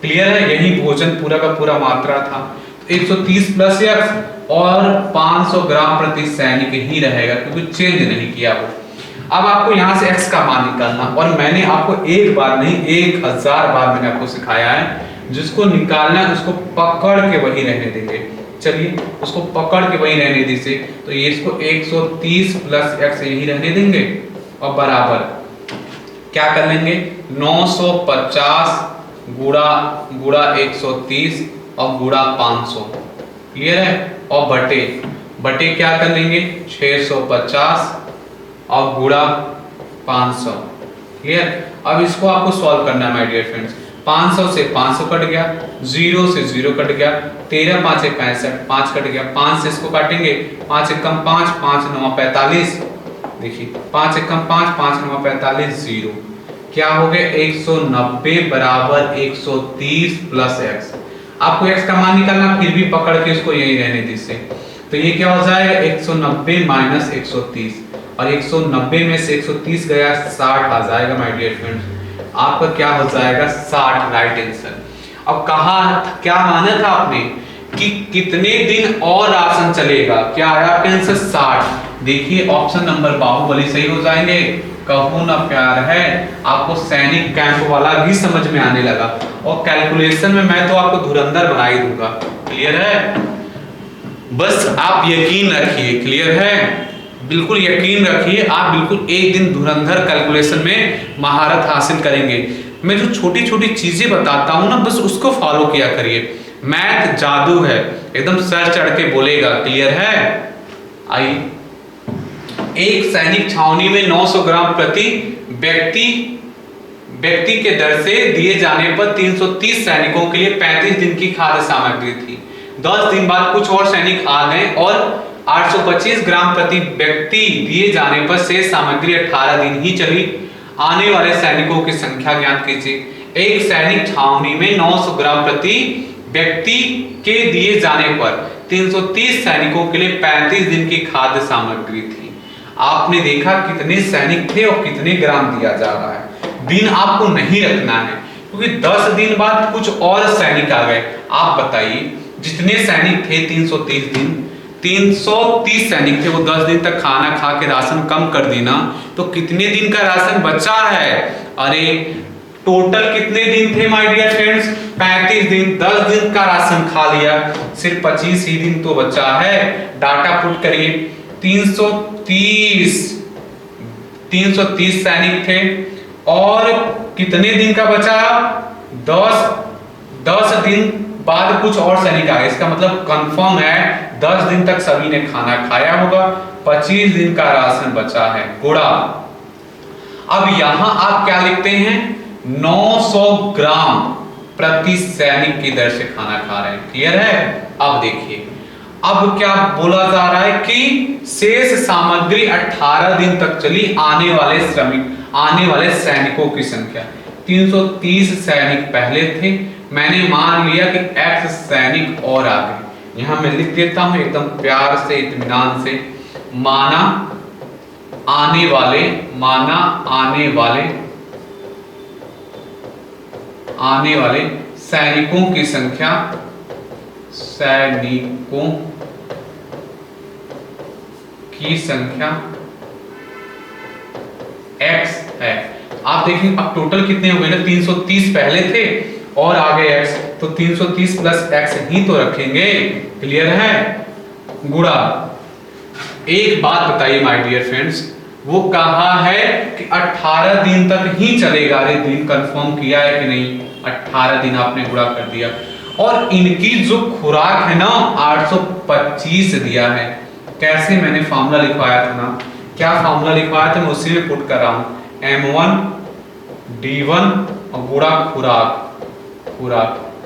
क्लियर है? यही भोजन पूरा का पूरा मात्रा था। 130 प्लस X और 500 ग्राम प्रति सैनिक ही रहेगा, क्योंकि चेंज नहीं किया वो। अब आपको यहाँ से X का मान निकालना, और मैंने आपको एक बार नहीं 1000 बार मैंने आपको सिखाया है। जिसको निकालना है उसको पकड़ के वही रहने देंगे। चलिए उसको पकड़ के वही रहने दीजिए, तो ये इसको 130 प्लस X यही रहने देंगे, और बराबर क्या कर लेंगे? 950 गुड़ा 130 और गुड़ा 500। क्लियर है? और बटे क्या कर लेंगे? 650 और गुड़ा 500। क्लियर? अब इसको आपको सॉल्व करना है माय डियर फ्रेंड्स। 500 से 500 कट गया, 0 से 0 कट गया, 13 5 65, 5 कट गया, 5 से इसको काटेंगे, 5 एकम 5, 5 9 45। देखिए 5 एकम 5, 5 9 45, 0। क्या हो गया 190 बराबर 130 प्लस एक्स। आपको एक्स का मान निकालना, फिर भी पकड़ के इसको यही रहने दीजिए। तो ये क्या हो जाएगा 190 माइनस 130, और 190 में से 130 गया 60 आ जाएगा माय डियर फ्रेंड्स। आपका क्या हो जाएगा 60 राइट आंसर। अब कहा क्या माना था आपने कि कितने दिन और राशन चलेगा, क्या आया आपका आंसर 60। देखिए ऑप्शन नंबर बाहुबली सही हो जाएंगे। कहूं ना प्यार है, आपको सैनिक कैंप वाला भी समझ में आने लगा, और कैलकुलेशन में मैं तो आपको धुरंधर बना ही दूंगा। क्लियर है, बस आप यकीन रखिए। क्लियर है, बिल्कुल यकीन रखिए, आप बिल्कुल एक दिन धुरंधर कैलकुलेशन में महारत हासिल करेंगे। मैं जो छोटी छोटी चीजें बताता हूं ना, बस उसको फॉलो किया करिए। मैथ जादू है, एकदम सर चढ़ के बोलेगा। क्लियर है, आइए। एक सैनिक छावनी में 900 ग्राम प्रति व्यक्ति के दर से दिए जाने पर 330 सैनिकों के लिए 35 दिन की खाद्य सामग्री थी। 10 दिन बाद कुछ और सैनिक आ गए और 825 ग्राम प्रति व्यक्ति दिए जाने पर शेष सामग्री 18 दिन ही चली। आने वाले सैनिकों की संख्या ज्ञात कीजिए। एक सैनिक छावनी में 900 ग्राम प्रति व्यक्ति के दिए जाने पर 330 सैनिकों के लिए 35 दिन की खाद्य सामग्री थी। आपने देखा कितने सैनिक थे और कितने ग्राम दिया जा रहा है। दिन आपको नहीं रखना है, क्योंकि 10 दिन बाद कुछ और सैनिक आ गए। आप बताइए, जितने सैनिक थे 330 दिन, 330 सैनिक थे, वो 10 दिन तक खाना खा के राशन कम कर देना, तो कितने दिन का राशन बचा है? अरे टोटल कितने दिन थे माय डियर फ्रेंड्स? 35 दिन। 10 दिन का राशन खा लिया, सिर्फ 25 ही दिन तो बचा है। डाटा पुट करिए। 330 सैनिक थे और कितने दिन का बचा? 10 दिन बाद कुछ और सैनिक आ गए। इसका मतलब कंफर्म है 10 दिन तक सभी ने खाना खाया होगा, 25 दिन का राशन बचा है। गुणा, अब यहां आप क्या लिखते हैं? 900 ग्राम प्रति सैनिक की दर से खाना खा रहे हैं। क्लियर है? अब देखिए, अब क्या बोला जा रहा है कि शेष सामग्री 18 दिन तक चली। आने वाले सैनिकों की संख्या 330 सैनिक पहले थे, मैंने मान लिया कि x सैनिक और आ गए। यहां मैं लिख देता हूं एकदम प्यार से, इत्मीनान से। माना आने वाले सैनिकों की संख्या x है। आप देखिए अब टोटल कितने हो गए ना, 330 पहले थे और आगे x, तो 330 प्लस x ही तो रखेंगे। क्लियर है? गुणा, एक बात बताइए माय डियर फ्रेंड्स, वो कहा है कि 18 दिन तक ही चलेगा। अरे दिन कंफर्म किया है कि नहीं? 18 दिन आपने गुणा कर दिया, और इनकी जो खुराक है ना 825 दिया है। कैसे? मैंने फॉर्मूला लिखवाया था ना, क्या फॉर्मूला लिखवाया था, मैं उसी में पुट कर रहा हूं। M1 D1 और गुणा खुराक।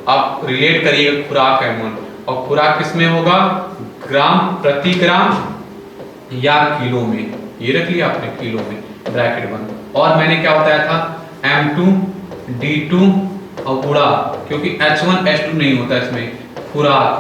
आप रिलेट करिएगा खुराक M1 और खुराक किसमें होगा? ग्राम प्रति ग्राम या किलो में। ये रख लिया आपने, किलो में, ब्रैकेट बंद। और मैंने क्या बताया था? M2 D2 और गुणा, क्योंकि H1 H2 नहीं होता इसमें, खुराक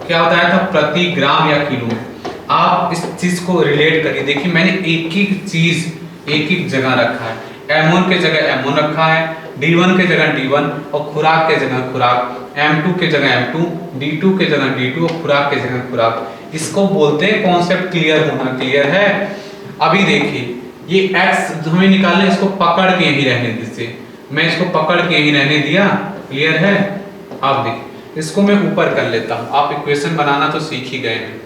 क्या बताया था? प्रति ग्राम या किलो में। आप इस चीज को रिलेट करिए। देखिए मैंने एक चीज एक जगह रखा है। M1 के जगह M1 रखा है, D1 के जगह D1 और खुराक के जगह खुराक, M2 के जगह M2, D2 के जगह D2 और खुराक के जगह खुराक। इसको बोलते हैं कॉन्सेप्ट क्लियर होना। क्लियर है? अभी देखिए ये x हमें निकालना है, इसको पकड़ के यही रहने दीजिए। मैं इसको पकड़ के यही रहने दिया। क्लियर है? अब देखिए इसको मैं ऊपर कर लेता हूं। आप इक्वेशन बनाना तो सीख ही गए हैं।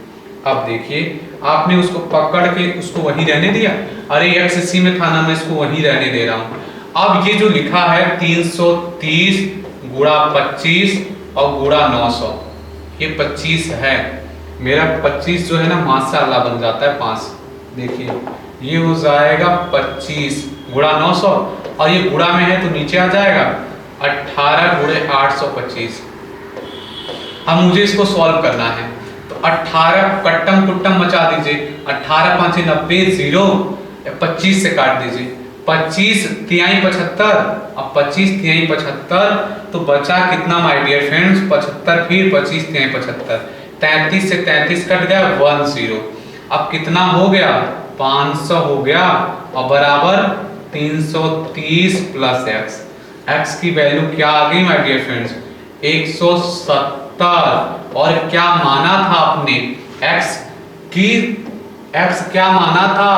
अब देखिए आपने उसको पकड़ के उसको वही रहने दिया। अरे x इसी में था ना, मैं इसको वही रहने दे रहा हूं। अब ये जो लिखा है 330 गुणा 25 और गुणा 900, ये 25 है मेरा। 25 जो है ना माशाअल्लाह बन जाता है 5। देखिए ये हो जाएगा 25 गुणा 900, और ये गुणा में है तो नीचे आ जाएगा 18 गुणे 825। अब मुझे इसको सॉल्व करना है, तो 18 कट्टम कुट्टम मचा दीजिए। 18 5 90 0, 25 से काट दीजिए। 25 तिहाई 75, अब 25 तिहाई 75 तो बचा कितना माय डियर फ्रेंड्स 75, फिर 25 तिहाई 75, 33 से 33 कट गया 10। अब कितना हो गया 500 हो गया और बराबर 330 प्लस एक्स। एक्स की वैल्यू क्या आ गई माय डियर फ्रेंड्स 170। और क्या माना था आपने एक्स की, एक्स क्या माना था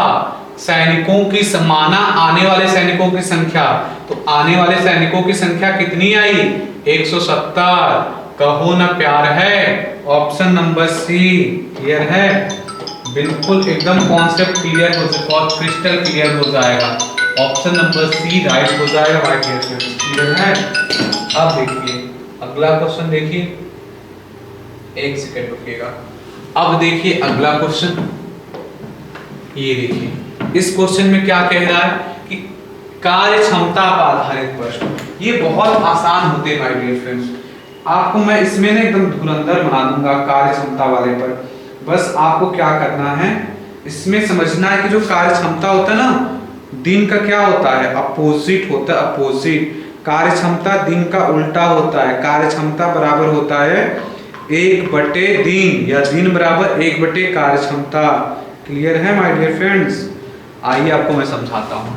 सैनिकों की माना आने वाले सैनिकों की संख्या, तो आने वाले सैनिकों की संख्या कितनी आई 170। कहो ना प्यार है, ऑप्शन नंबर सी क्लियर है, बिल्कुल एकदम कॉन्सेप्ट क्लियर हो जाएगा और क्रिस्टल क्लियर हो जाएगा, ऑप्शन नंबर सी राइट हो जाएगा माय डियर फ्रेंड्स, क्लियर है। अब देखिए अगला क्वेश्चन देखिए, एक सेकंड रुकिएगा। अब देखिए अगला क्वेश्चन, ये देखिए इस क्वेश्चन में क्या कह रहा है कि कार्य क्षमता पर आधारित प्रश्न, ये बहुत आसान होते हैं माय डियर फ्रेंड्स, आपको मैं इसमें ना एकदम धुरंधर बना दूंगा कार्य क्षमता वाले पर। बस आपको क्या करना है इसमें समझना है कि जो कार्य क्षमता होता है ना दिन का क्या होता है अपोजिट होता है, अपोजिट। कार्य क्षमता दिन का उल्टा होता है, कार्य क्षमता बराबर होता है 1 दिन या दिन बराबर 1 कार्य क्षमता। क्लियर है माय डियर फ्रेंड्स, आइए आपको मैं समझाता हूं।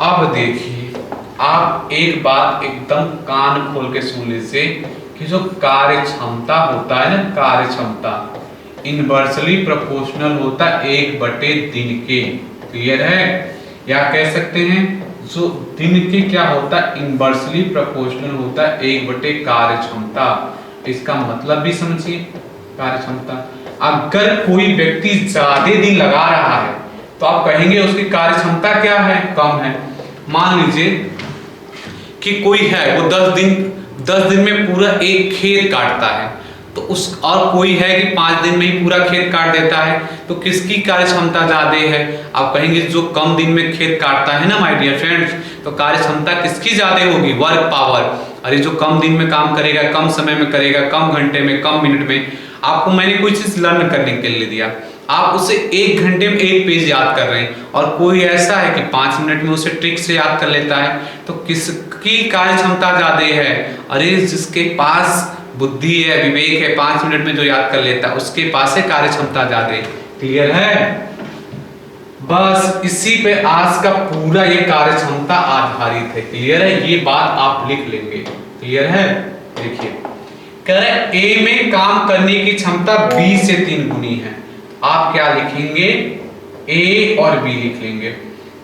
अब देखिए आप एक बात एकदम कान खोल के सुन लीजिए कि जो कार्य क्षमता होता है ना, कार्य क्षमता इनवर्सली प्रोपोर्शनल होता है 1/दिन के। क्लियर है, या कह सकते हैं जो दिन के क्या होता है इनवर्सली प्रोपोर्शनल होता है 1/कार्य क्षमता। इसका मतलब भी समझिए, कार्य क्षमता अगर कोई व्यक्ति ज्यादा दिन लगा रहा है तो आप कहेंगे उसकी कार्य क्षमता क्या है कम है। मान लीजिए कि कोई है वो 10 दिन में पूरा एक खेत काटता है, तो उस और कोई है कि 5 दिन में ही पूरा खेत काट देता है, तो किसकी कार्य क्षमता ज्यादा है। आप कहेंगे जो कम दिन में खेत काटता है ना माय डियर फ्रेंड्स, तो कार्य क्षमता किसकी ज्यादा होगी वर्क पावर। अरे जो कम दिन में काम करेगा, कम समय में करेगा, कम घंटे में, कम मिनट में। आपको मैंने कोई चीज लर्न करने के लिए दिया, आप उसे 1 घंटे में 1 पेज याद कर रहे हैं, और कोई ऐसा है कि 5 मिनट में उसे ट्रिक से याद कर लेता है, तो किसकी कार्य क्षमता ज्यादा है। अरे जिसके पास बुद्धि है, विवेक है, 5 मिनट में जो याद कर लेता है उसके पास है कार्य क्षमता ज्यादा। क्लियर है, बस इसी पे आज का पूरा ये कार्य क्षमता आधारित है। क्लियर है, ये बात आप लिख लेंगे। क्लियर है, देखिए कह रहे ए में काम करने की क्षमता बी से 3 गुनी है। आप क्या लिखेंगे ए और बी लिख लेंगे।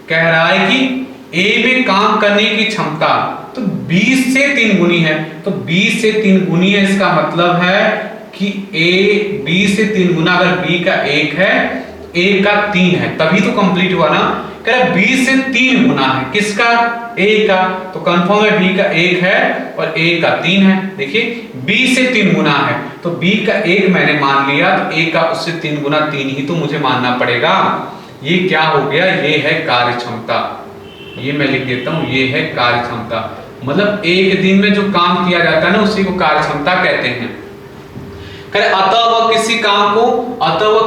कह रहा है कि ए में काम करने की क्षमता तो 20 से 3 गुनी है, तो 20 से 3 गुनी है, इसका मतलब है कि ए 20 से 3 गुना, अगर बी का 1 है ए का 3 है तभी तो कंप्लीट हुआ ना। कह रहा 20 से 3 गुना है किसका ए का, तो कंफर्म है बी का 1 है और ए का 3 है। देखिए 20 से 3 गुना है तो बी का 1 मैंने मान लिया, तो ए का उससे 3 गुना 3 ही तो मुझे मानना पड़ेगा। ये क्या हो गया, ये है कार्य क्षमता। ये मैं लिख देता हूं, ये है कार्य क्षमता। मतलब एक दिन में जो काम किया जाता है ना उसी को कार्य क्षमता कहते हैं। अतः वह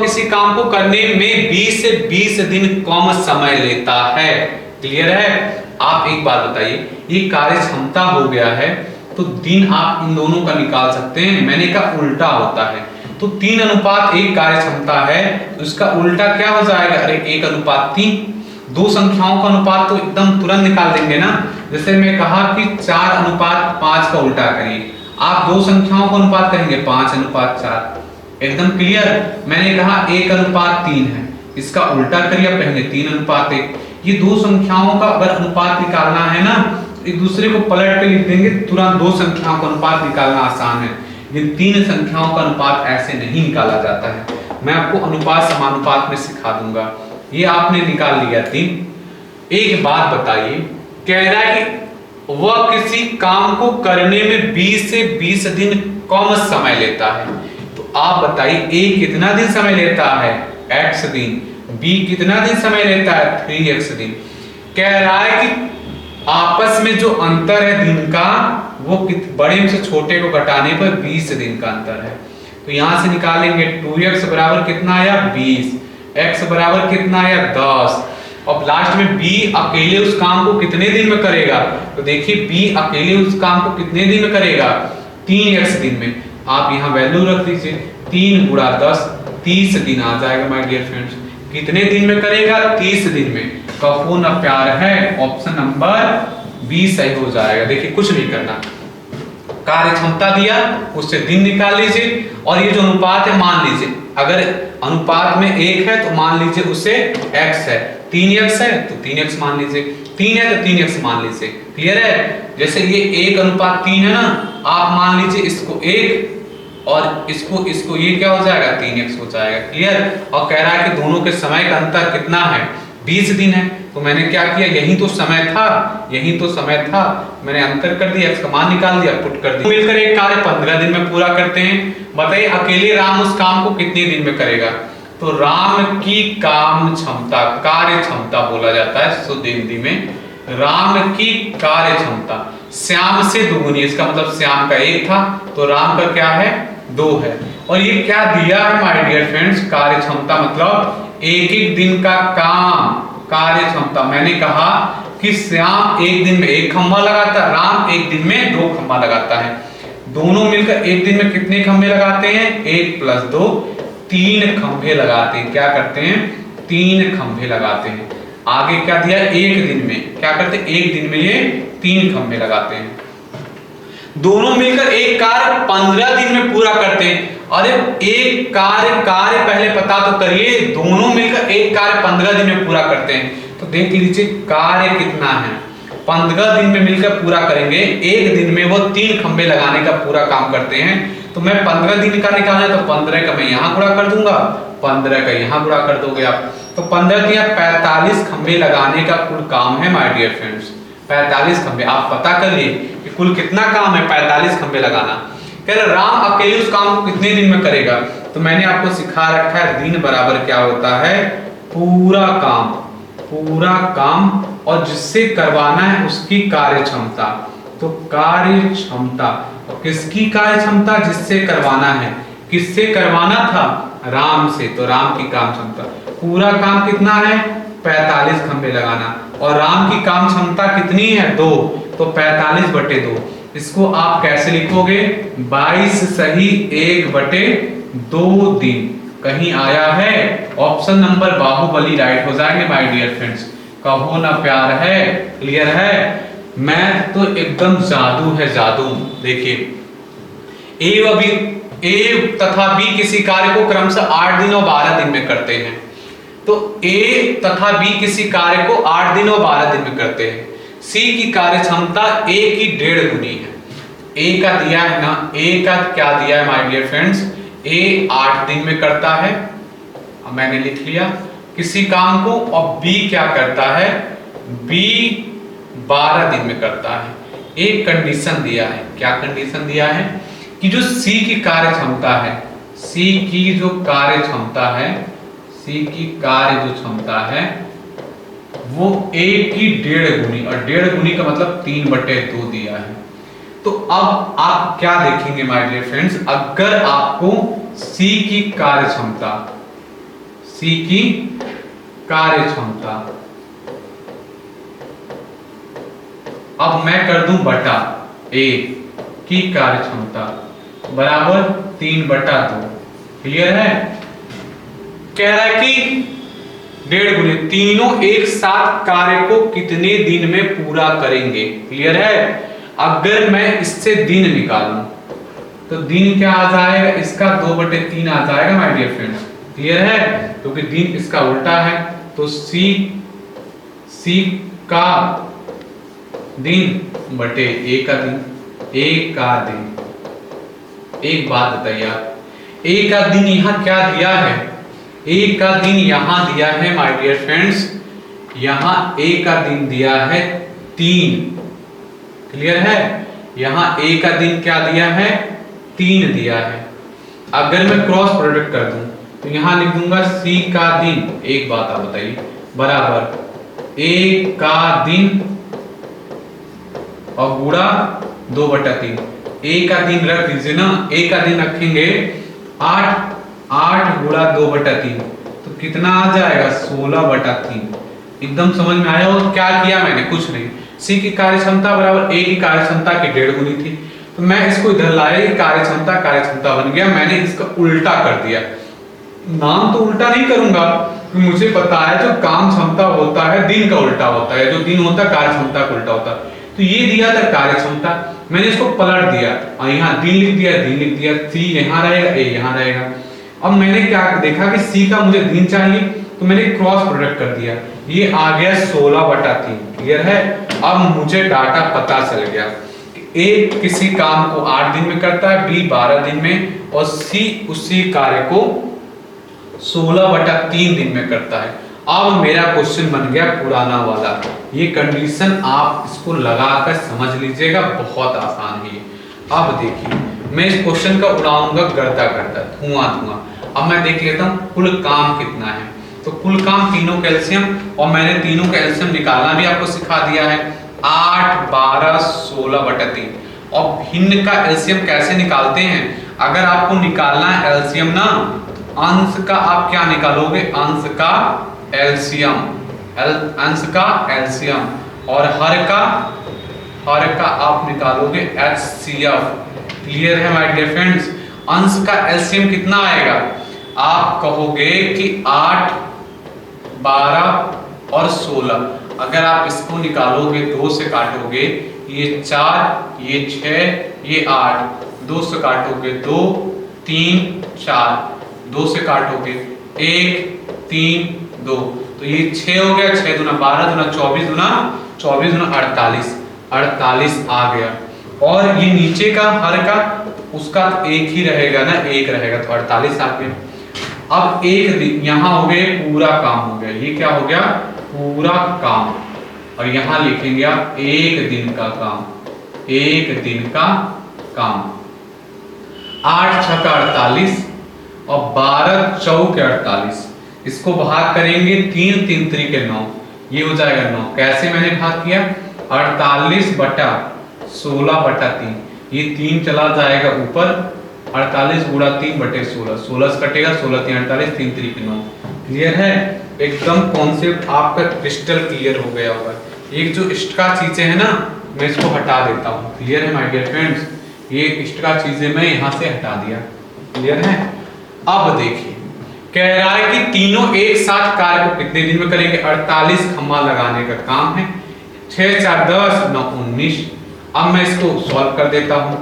किसी काम को करने में 20 से 20 दिन कम समय लेता है। क्लियर है, आप एक बात बताइए, ये कार्य क्षमता हो गया है तो दिन आप इन दोनों का निकाल सकते हैं। मैंने कहा उल्टा होता है, तो 3:1 कार्य क्षमता है, तो इसका उल्टा क्या हो जाएगा, अरे 1:3। दो संख्याओं का अनुपात तो एकदम तुरंत निकाल देंगे ना। जैसे मैं कहा कि 4:5 का उल्टा करिए, आप दो संख्याओं का अनुपात कहेंगे 5:4। एकदम क्लियर। मैंने कहा 1:3 है, इसका उल्टा करिए, आप कहेंगे 3:1। ये दो संख्याओं का अगर अनुपात निकालना है ना, एक दूसरे को पलट के लिख देंगे तुरंत। दो संख्याओं का अनुपात निकालना आसान है, ये 3 संख्याओं का अनुपात ऐसे नहीं निकाला जाता है। मैं आपको अनुपात समानुपात में सिखा दूंगा। ये आपने निकाल लिया 3। एक बात बताइए, कह रहा है कि वह किसी काम को करने में 20 से 20 दिन कम समय लेता है, तो आप बताइए ए कितना दिन समय लेता है, x दिन, b कितना दिन समय लेता है, 3x दिन। कह रहा है कि आपस में जो अंतर है दिन का वो बड़े से छोटे को घटाने पर 20 दिन का अंतर है। तो यहां से निकालेंगे 2x बराबर कितना आया 20, x बराबर कितना आया 10। और लास्ट में बी अकेले उस काम को कितने दिन में करेगा, तो देखिए बी अकेले उस काम को कितने दिन में करेगा, 3x दिन में। आप यहाँ वैल्यू रख दीजिए, 3 गुणा 10, 30 दिन आ जाएगा माय डियर फ्रेंड्स। कितने दिन में करेगा, 30 दिन में। कहो ना प्यार है, ऑप्शन नंबर बी सही हो जाएगा। देखिए कुछ नहीं करना, कार्य क्षमता दिया उससे दिन निकाल लीजिए, और ये जो अनुपात है मान लीजिए, अगर अनुपात में 1 है तो मान लीजिए उससे x है, 3x है तो 3x मान लीजिए, 3 है तो 3x मान लीजिए। क्लियर है? जैसे ये 1:3 है ना, आप मान लीजिए इसको 1 और इसको ये क्या हो जाएगा, 3x हो जाएगा। क्लियर? और कह रहा है कि दोनों के समय का अंतर कितना है, 20 दिन है। तो मैंने क्या किया, यही तो समय था, मैंने अंतर कर दिया, x का मान निकाल दिया, पुट कर दिया। मिलकर एक कार्य 15 दिन में पूरा करते हैं। बताइए अकेले राम उस काम को कितने दिन में करेगा, तो राम की काम क्षमता, कार्य क्षमता बोला जाता है शुद्ध हिंदी में, राम की कार्य क्षमता श्याम से दुगुनी। इसका मतलब श्याम का 1 था तो राम का क्या है, 2 है। और ये क्या दिया है माय डियर फ्रेंड्स, कार्य क्षमता मतलब एक दिन का काम, कार्य क्षमता। मैंने कहा कि श्याम एक दिन में 1 खंभा लगाता है, राम एक दिन में 2 खंभा लगाता है। दोनों मिलकर एक दिन में कितने खंभे लगाते हैं, 1 + 2, 3 खंभे लगाते हैं। क्या करते हैं, 3 खंभे लगाते हैं। आगे क्या दिया, एक दिन में क्या करते हैं, एक दिन में ये 3 खंभे लगाते हैं। दोनों मिलकर एक कार्य 15 दिन में पूरा करते हैं। अरे एक कार्य पहले पता तो करिए, दोनों मिलकर एक कार्य 15 दिन में पूरा करते हैं। तो देख लीजिए कार्य कितना है, 15 दिन में मिलकर पूरा करेंगे, एक दिन में वो 3 खंभे लगाने का पूरा काम करते हैं। तो मैं 15 दिन का निकालना है तो 15 का मैं यहाँ गुणा कर दूंगा, 15 का यहाँ गुणा कर दोगे आप, तो 15 दिया 45 खंभे लगाने का कुल काम है माय डियर फ्रेंड्स। 45 खंभे, आप पता कर लिए कि कुल कितना काम है, 45 खंभे लगाना। कह रहे राम अकेले उस काम को कितने दिन में करेगा, तो मैंने आपको सिखा रखा है दिन बराबर क्या होता है, पूरा काम और जिससे करवाना है उसकी कार्य क्षमता। तो कार्य क्षमता, और किसकी कार्य क्षमता, जिससे करवाना है। किससे करवाना था, राम से, तो राम की काम क्षमता। पूरा काम कितना है, 45 खंभे लगाना, और राम की काम क्षमता कितनी है, 2, तो 45/2। इसको आप कैसे लिखोगे, 22 सही 1/2 दिन। कहीं आया है, ऑप्शन नंबर बाहुबली राइट हो जाएंगे माय डियर फ्रेंड्स। कहो ना प्यार है, क्लियर है। मैथ तो एकदम जादू है, जादू। देखिए ए तथा बी किसी कार्य को क्रमशः 8 दिन और 12 दिन में करते हैं। तो ए तथा बी किसी कार्य को 8 दिन और 12 दिन में करते हैं। सी की कार्य क्षमता ए की 1.5 गुनी है। ए का दिया है ना, ए का क्या दिया है माय डियर फ्रेंड्स, ए 8 दिन में करता है, अब मैंने लिख लिया किसी काम को, और बी क्या करता है, बी 12 दिन में करता है। एक कंडीशन दिया है, क्या कंडीशन दिया है, कि जो सी की कार्य क्षमता है, सी की जो कार्य क्षमता है, सी की कार्य जो क्षमता है वो ए की 1.5 गुनी, और 1.5 गुनी का मतलब 3/2 दिया है। तो अब आप क्या देखेंगे माय डियर फ्रेंड्स, अगर आपको सी की कार्य क्षमता, सी की कार्य क्षमता, अब मैं कर दूं बटा ए की कार्य क्षमता बराबर 3/2। क्लियर है? कह रहा है कि 1.5 गुनी, तीनों एक साथ कार्य को कितने दिन में पूरा करेंगे। क्लियर है? अगर मैं इससे दिन निकालूं तो दिन क्या आ जाएगा, इसका 2/3 आ जाएगा माय डियर फ्रेंड्स। क्लियर है? क्योंकि दिन इसका उल्टा है, तो सी का दिन बटे ए का दिन, ए का दिन। एक बात बताइए आप, ए का दिन यहां क्या दिया है, ए का दिन यहां दिया है माय डियर फ्रेंड्स, यहां ए का दिन दिया है 3। क्लियर है? यहां ए का दिन क्या दिया है, 3 दिया है। अगर मैं क्रॉस प्रोडक्ट कर दूं तो यहां लिख दूंगा सी का दिन, एक बात आप बताइए, बराबर ए का दिन और गुणा 2/3। ए का दिन रख दीजिए ना, ए का दिन रखेंगे 8 गुणा 2/3 तो कितना आ जाएगा, 16/3। एकदम समझ में आया? और क्या किया मैंने? कुछ नहीं। सी की कार्यक्षमता बराबर ए की कार्यक्षमता की 1.5 गुनी थी, तो मैं इसको इधर लाया, कार्यक्षमता बन गया, मैंने इसका उल्टा कर दिया। नाम तो उल्टा नहीं करूंगा, मुझे पता है जो काम क्षमता होता है दिन का उल्टा होता है, जो दिन होता है कार्य क्षमता का उल्टा होता है। तो ये दिया था कार्य क्षमता, मैंने इसको पलट दिया और यहाँ दिन लिख दिया, सी यहाँ रहेगा, ए यहाँ रहेगा। अब मैंने क्या देखा कि सी का मुझे दिन चाहिए, तो मैंने क्रॉस प्रोडक्ट कर दिया, ये आ गया 16/3। क्लियर है? अब मुझे डाटा पता चल गया कि ए किसी काम को 8 दिन में करता है, बी 12 दिन में, और सी उसी कार्य को 16/3 दिन में करता है। अब मेरा क्वेश्चन बन गया पुराना वाला। ये कंडीशन आप इसको लगाकर समझ लीजिएगा, बहुत आसान है। अब देखिए, मैं इस क्वेश्चन का उड़ाऊंगा गर्दा गर्दा, धुआं धुआं। अब मैं देख लेता हूँ कुल काम कितना है। तो कुल काम तीनों कैल्शियम, और मैंने तीनों कैल्शियम निकालना भी आपको सिखा दिया है, 8, 12, 16/3। और भिन्न का एलसीएम कैसे निकालते हैं? अगर आपको निकालना है एलसीएम ना, अंश का आप क्या निकालोगे? अंश का एलसीएम, अंश का एलसीएम, और हर का आप निकालोगे एचसीएफ। क्लियर है माय डियर फ्रेंड्स? अंश का एलसीएम कितना आएगा? आप कहोगे कि 8, 12 और 16। अगर आप इसको निकालोगे, 2 से काटोगे, ये 4, ये 6, ये 8, 2 से काटोगे 2, 3, 4, 2 से काटोगे 1, 3, 2, तो ये 6 हो गया, 6 दूना 12, दूना 24, दूना 48, 48 आ गया। और ये नीचे का हर का उसका एक ही रहेगा ना, 1 रहेगा, तो 48 आ गया। अब एक यहाँ हो गया, पूरा काम हो गया, ये क्या हो गया? पूरा काम। और यहाँ लिखेंगे आप 1 दिन का काम, 1 दिन का काम। 8 6 का 48 और 12 चौके 48। इसको भाग करेंगे 3 3 3 9, ये हो जाएगा 9। कैसे मैंने भाग किया? 48/16/3, ये 3 चला जाएगा ऊपर, 48 गुणा 3/16, 16 से कटेगा, 16 3 48, 3 3 9। क्लियर है? एकदम कॉन्सेप्ट आपका क्रिस्टल क्लियर हो गया होगा। एक जो एक्स्ट्रा चीजें है ना, मैं इसको हटा देता हूँ। क्लियर है माय डियर फ्रेंड्स? ये एक्स्ट्रा चीजें मैं यहाँ से हटा दिया। क्लियर है? अब देखिए, कह रहा है कि तीनों एक साथ कार्य को कितने दिन में करेंगे? 48 खम्मा लगाने का काम है। 6 4 10 9 19। अब मैं इसको सॉल्व कर देता हूँ।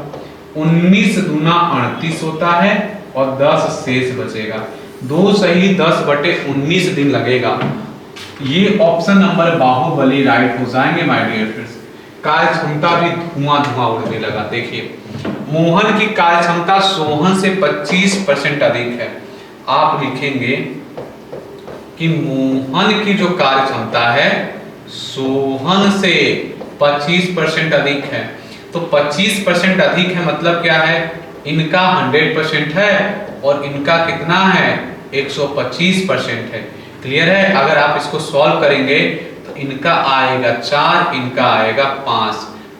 19 दूना 38 होता है और 10 शेष बचेगा। 2 सही 10/19 दिन लगेगा। ये ऑप्शन नंबर बाहुबली राइट हो जाएंगे माय डियर फ्रेंड्स। कार्य क्षमता भी धुआं धुआं उड़ने लगा। देखिए, मोहन की कार्य क्षमता सोहन से 25% अधिक है। आप लिखेंगे कि मोहन की जो कार्य क्षमता है सोहन से 25% अधिक है। तो 25% अधिक है मतलब क्या है? इनका 100% है और इनका कितना है? 125% है। क्लियर है? अगर आप इसको सॉल्व करेंगे तो इनका आएगा 4, इनका आएगा 5,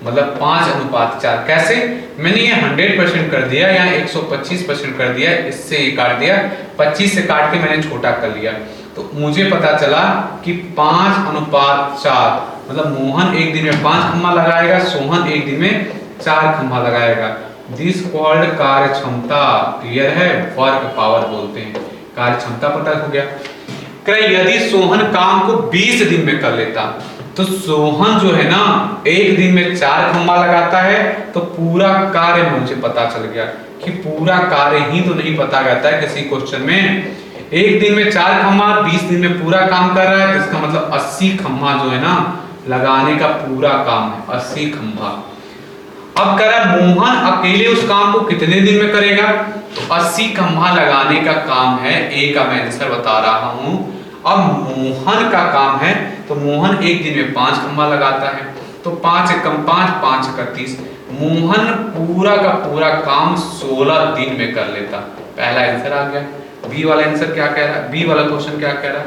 मतलब 5:4। कैसे? मैंने ये 100% कर दिया, यहाँ 125% कर दिया, इससे ये काट दिया, 25 से काट के मैंने छोटा कर लिया। तो मुझे पता चला कि 5:4, मतलब मोहन एक दिन में 5 खम्मा लगाएगा, सोहन एक दिन में 4 खम्मा लगाएगा। दिस कॉल्ड कार्य क्षमता। क्लियर है? वर्क पावर बोलते हैं। कार्य क्षमता पता हो गया। यदि सोहन काम को 20 दिन में कर लेता तो सोहन जो है ना, एक दिन में 4 खम्मा लगाता है, तो पूरा कार्य मुझे पता चल गया कि पूरा कार्य ही तो नहीं पता रहता है किसी क्वेश्चन में। एक दिन में 4 खम्मा, 20 दिन में पूरा काम कर रहा है, तो इसका मतलब 80 खम्मा जो है ना लगाने का पूरा काम है, 80 खम्मा। अब कह रहा है मोहन अकेले उस काम को कितने दिन में करेगा? तो 80 खम्मा लगाने का काम है। ए का मैं आंसर बता रहा हूं। अब मोहन का काम है, तो मोहन एक दिन में 5 खम्मा लगाता है, तो 5 एकम 5, 5 31। मोहन पूरा का पूरा काम 16 दिन में कर लेता। पहला आंसर आ गया। बी वाला आंसर क्या कह रहा है? बी वाला क्वेश्चन क्या कह रहा है?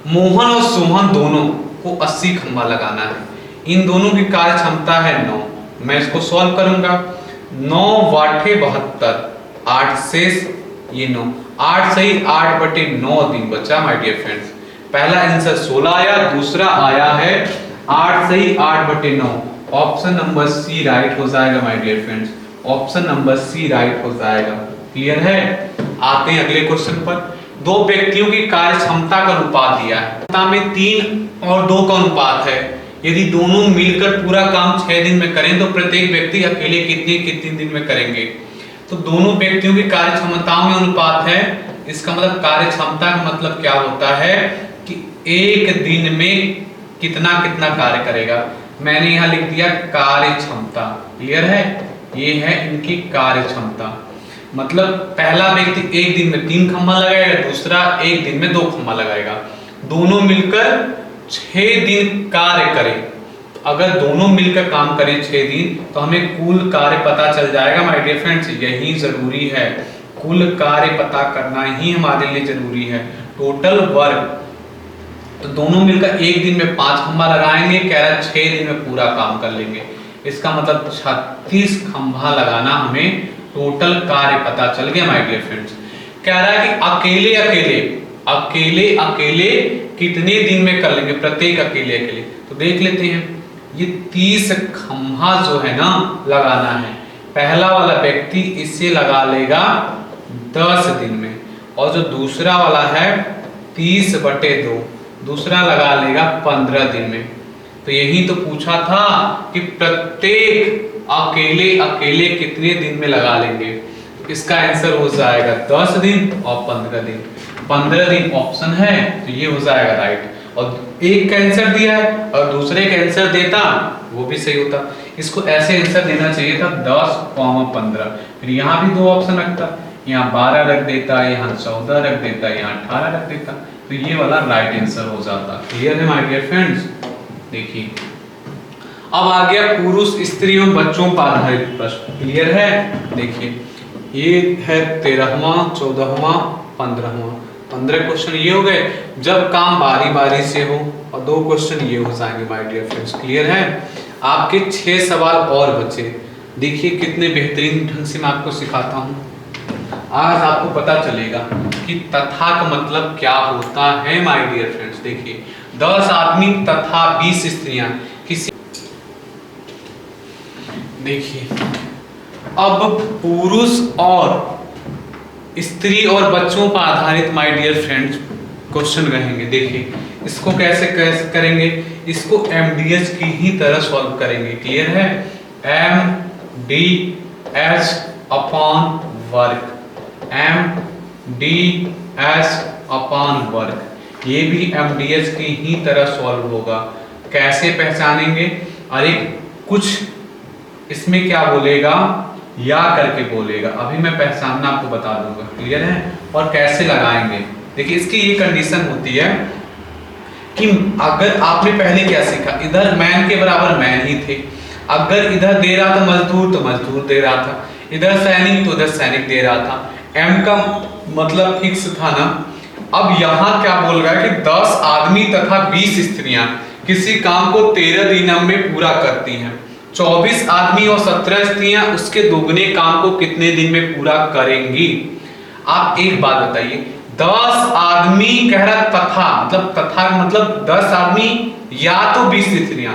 मोहन और सोहन दोनों को 80 खम्मा लगाना है। इन दोनों की कार्य क्षमता है 9। मैं इसको सॉल्व करूंगा। 9 वाटे 72, 8 शेष ये 9, 8 सही 8/9 दिन बचा माय डियर फ्रेंड्स। पहला आंसर 16 आया, दूसरा आया है 8 सही 8/9। ऑप्शन नंबर सी राइट हो जाएगा my dear friends, option number C right हो जाएगा। क्लियर है? आते हैं अगले क्वेश्चन पर। दो व्यक्तियों की कार्य क्षमता का अनुपात दिया है, क्षमता में 3 और 2 का अनुपात है। यदि दोनों मिलकर पूरा काम 6 दिन में करें तो प्रत्येक व्यक्ति अकेले कितने दिन में करेंगे? तो दोनों व्यक्तियों की कार्य क्षमताओं में अनुपात है, इसका मतलब कार्य क्षमता का मतलब क्या होता है कि एक दिन में कितना कार्य करेगा। मैंने यहाँ लिख दिया कार्य क्षमता। क्लियर है? ये है इनकी कार्य क्षमता। मतलब पहला व्यक्ति एक दिन में 3 खंभा लगाएगा, दूसरा एक दिन में 2 खंभा लगाएगा। दोनों मिलकर 6 दिन कार्य करें। अगर दोनों मिलकर काम करें 6 दिन तो हमें कुल कार्य पता चल जाएगा माय डियर फ्रेंड्स। यही जरूरी है, कुल कार्य पता करना ही हमारे लिए जरूरी है। टोटल वर्क तो दोनों मिलकर एक दिन में 5 खंभा लगाएंगे, कह रहा 6 दिन में पूरा काम कर लेंगे। इसका मतलब 36 खंभा लगाना हमें टोटल कार्य पता चल गया माय डियर फ्रेंड्स। कह रहा है कि अकेले कितने दिन में कर लेंगे, प्रत्येक अकेले। तो देख लेते हैं, ये 30 खंभा जो है ना लगाना है। पहला वाला व्यक्ति इसे लगा लेगा 10 दिन में, और जो दूसरा वाला है 30/2 दूसरा लगा लेगा 15 दिन में। तो यही तो पूछा था कि प्रत्येक अकेले कितने दिन में लगा लेंगे। इसका आंसर हो जाएगा 10 दिन और 15 दिन। 15 दिन ऑप्शन है, तो ये हो जाएगा राइट। और एक का आंसर दिया है और दूसरे का आंसर देता वो भी सही होता। इसको ऐसे आंसर देना चाहिए था 10,15। फिर यहाँ भी 2 ऑप्शन रखता, यहाँ 12 रख देता, यहाँ 14 रख देता, यहाँ 18 रख देता, तो ये वाला राइट आंसर हो जाता। क्लियर है माय डियर फ्रेंड्स? देखिए अब आ गया पुरुष, स्त्री एवं बच्चों पर आधारित प्रश्न। क्लियर है? देखिए ये है 13वां, 14वां, 15वां। 15 क्वेश्चन ये हो गए जब काम बारी बारी से हो, और 2 क्वेश्चन ये हो जाएंगे माय डियर फ्रेंड्स। क्लियर है? आपके 6 सवाल और बचे। देखिए कितने बेहतरीन ढंग से मैं आपको सिखाता हूँ। आज आपको पता चलेगा कि तथा का मतलब क्या होता है माय डियर फ्रेंड्स। देखिए 10 आदमी तथा 20 स्त्रियां किसी, देखिए अब पुरुष और स्त्री और बच्चों पर आधारित माय डियर फ्रेंड्स क्वेश्चन रहेंगे। देखिए इसको कैसे करेंगे, इसको एमडीएस की ही तरह सॉल्व करेंगे। क्लियर है? MDS upon work, MDS upon work, ये भी एमडीएस की ही तरह सॉल्व होगा। कैसे पहचानेंगे? अरे कुछ इसमें क्या बोलेगा, या करके बोलेगा, अभी मैं पहचानना आपको बता दूंगा। क्लियर है? और कैसे लगाएंगे, देखिए इसकी ये कंडीशन होती है कि अगर आपने पहले क्या सीखा, इधर मैन के बराबर मैन ही थे, अगर इधर दे रहा था मजदूर तो मजदूर दे रहा था, इधर सैनिक तो इधर सैनिक दे रहा था। एम का मतलब फिक्स था ना। अब यहाँ क्या बोल रहा है कि 10 आदमी तथा 20 स्त्रियां किसी काम को 13 दिनों में पूरा करती हैं। 24 आदमी और 17 स्त्रियां उसके दोगुने काम को कितने दिन में पूरा करेंगी? आप एक बात बताइए, 10 आदमी कह रहा तथा मतलब 10 आदमी या तो 20 स्त्रियां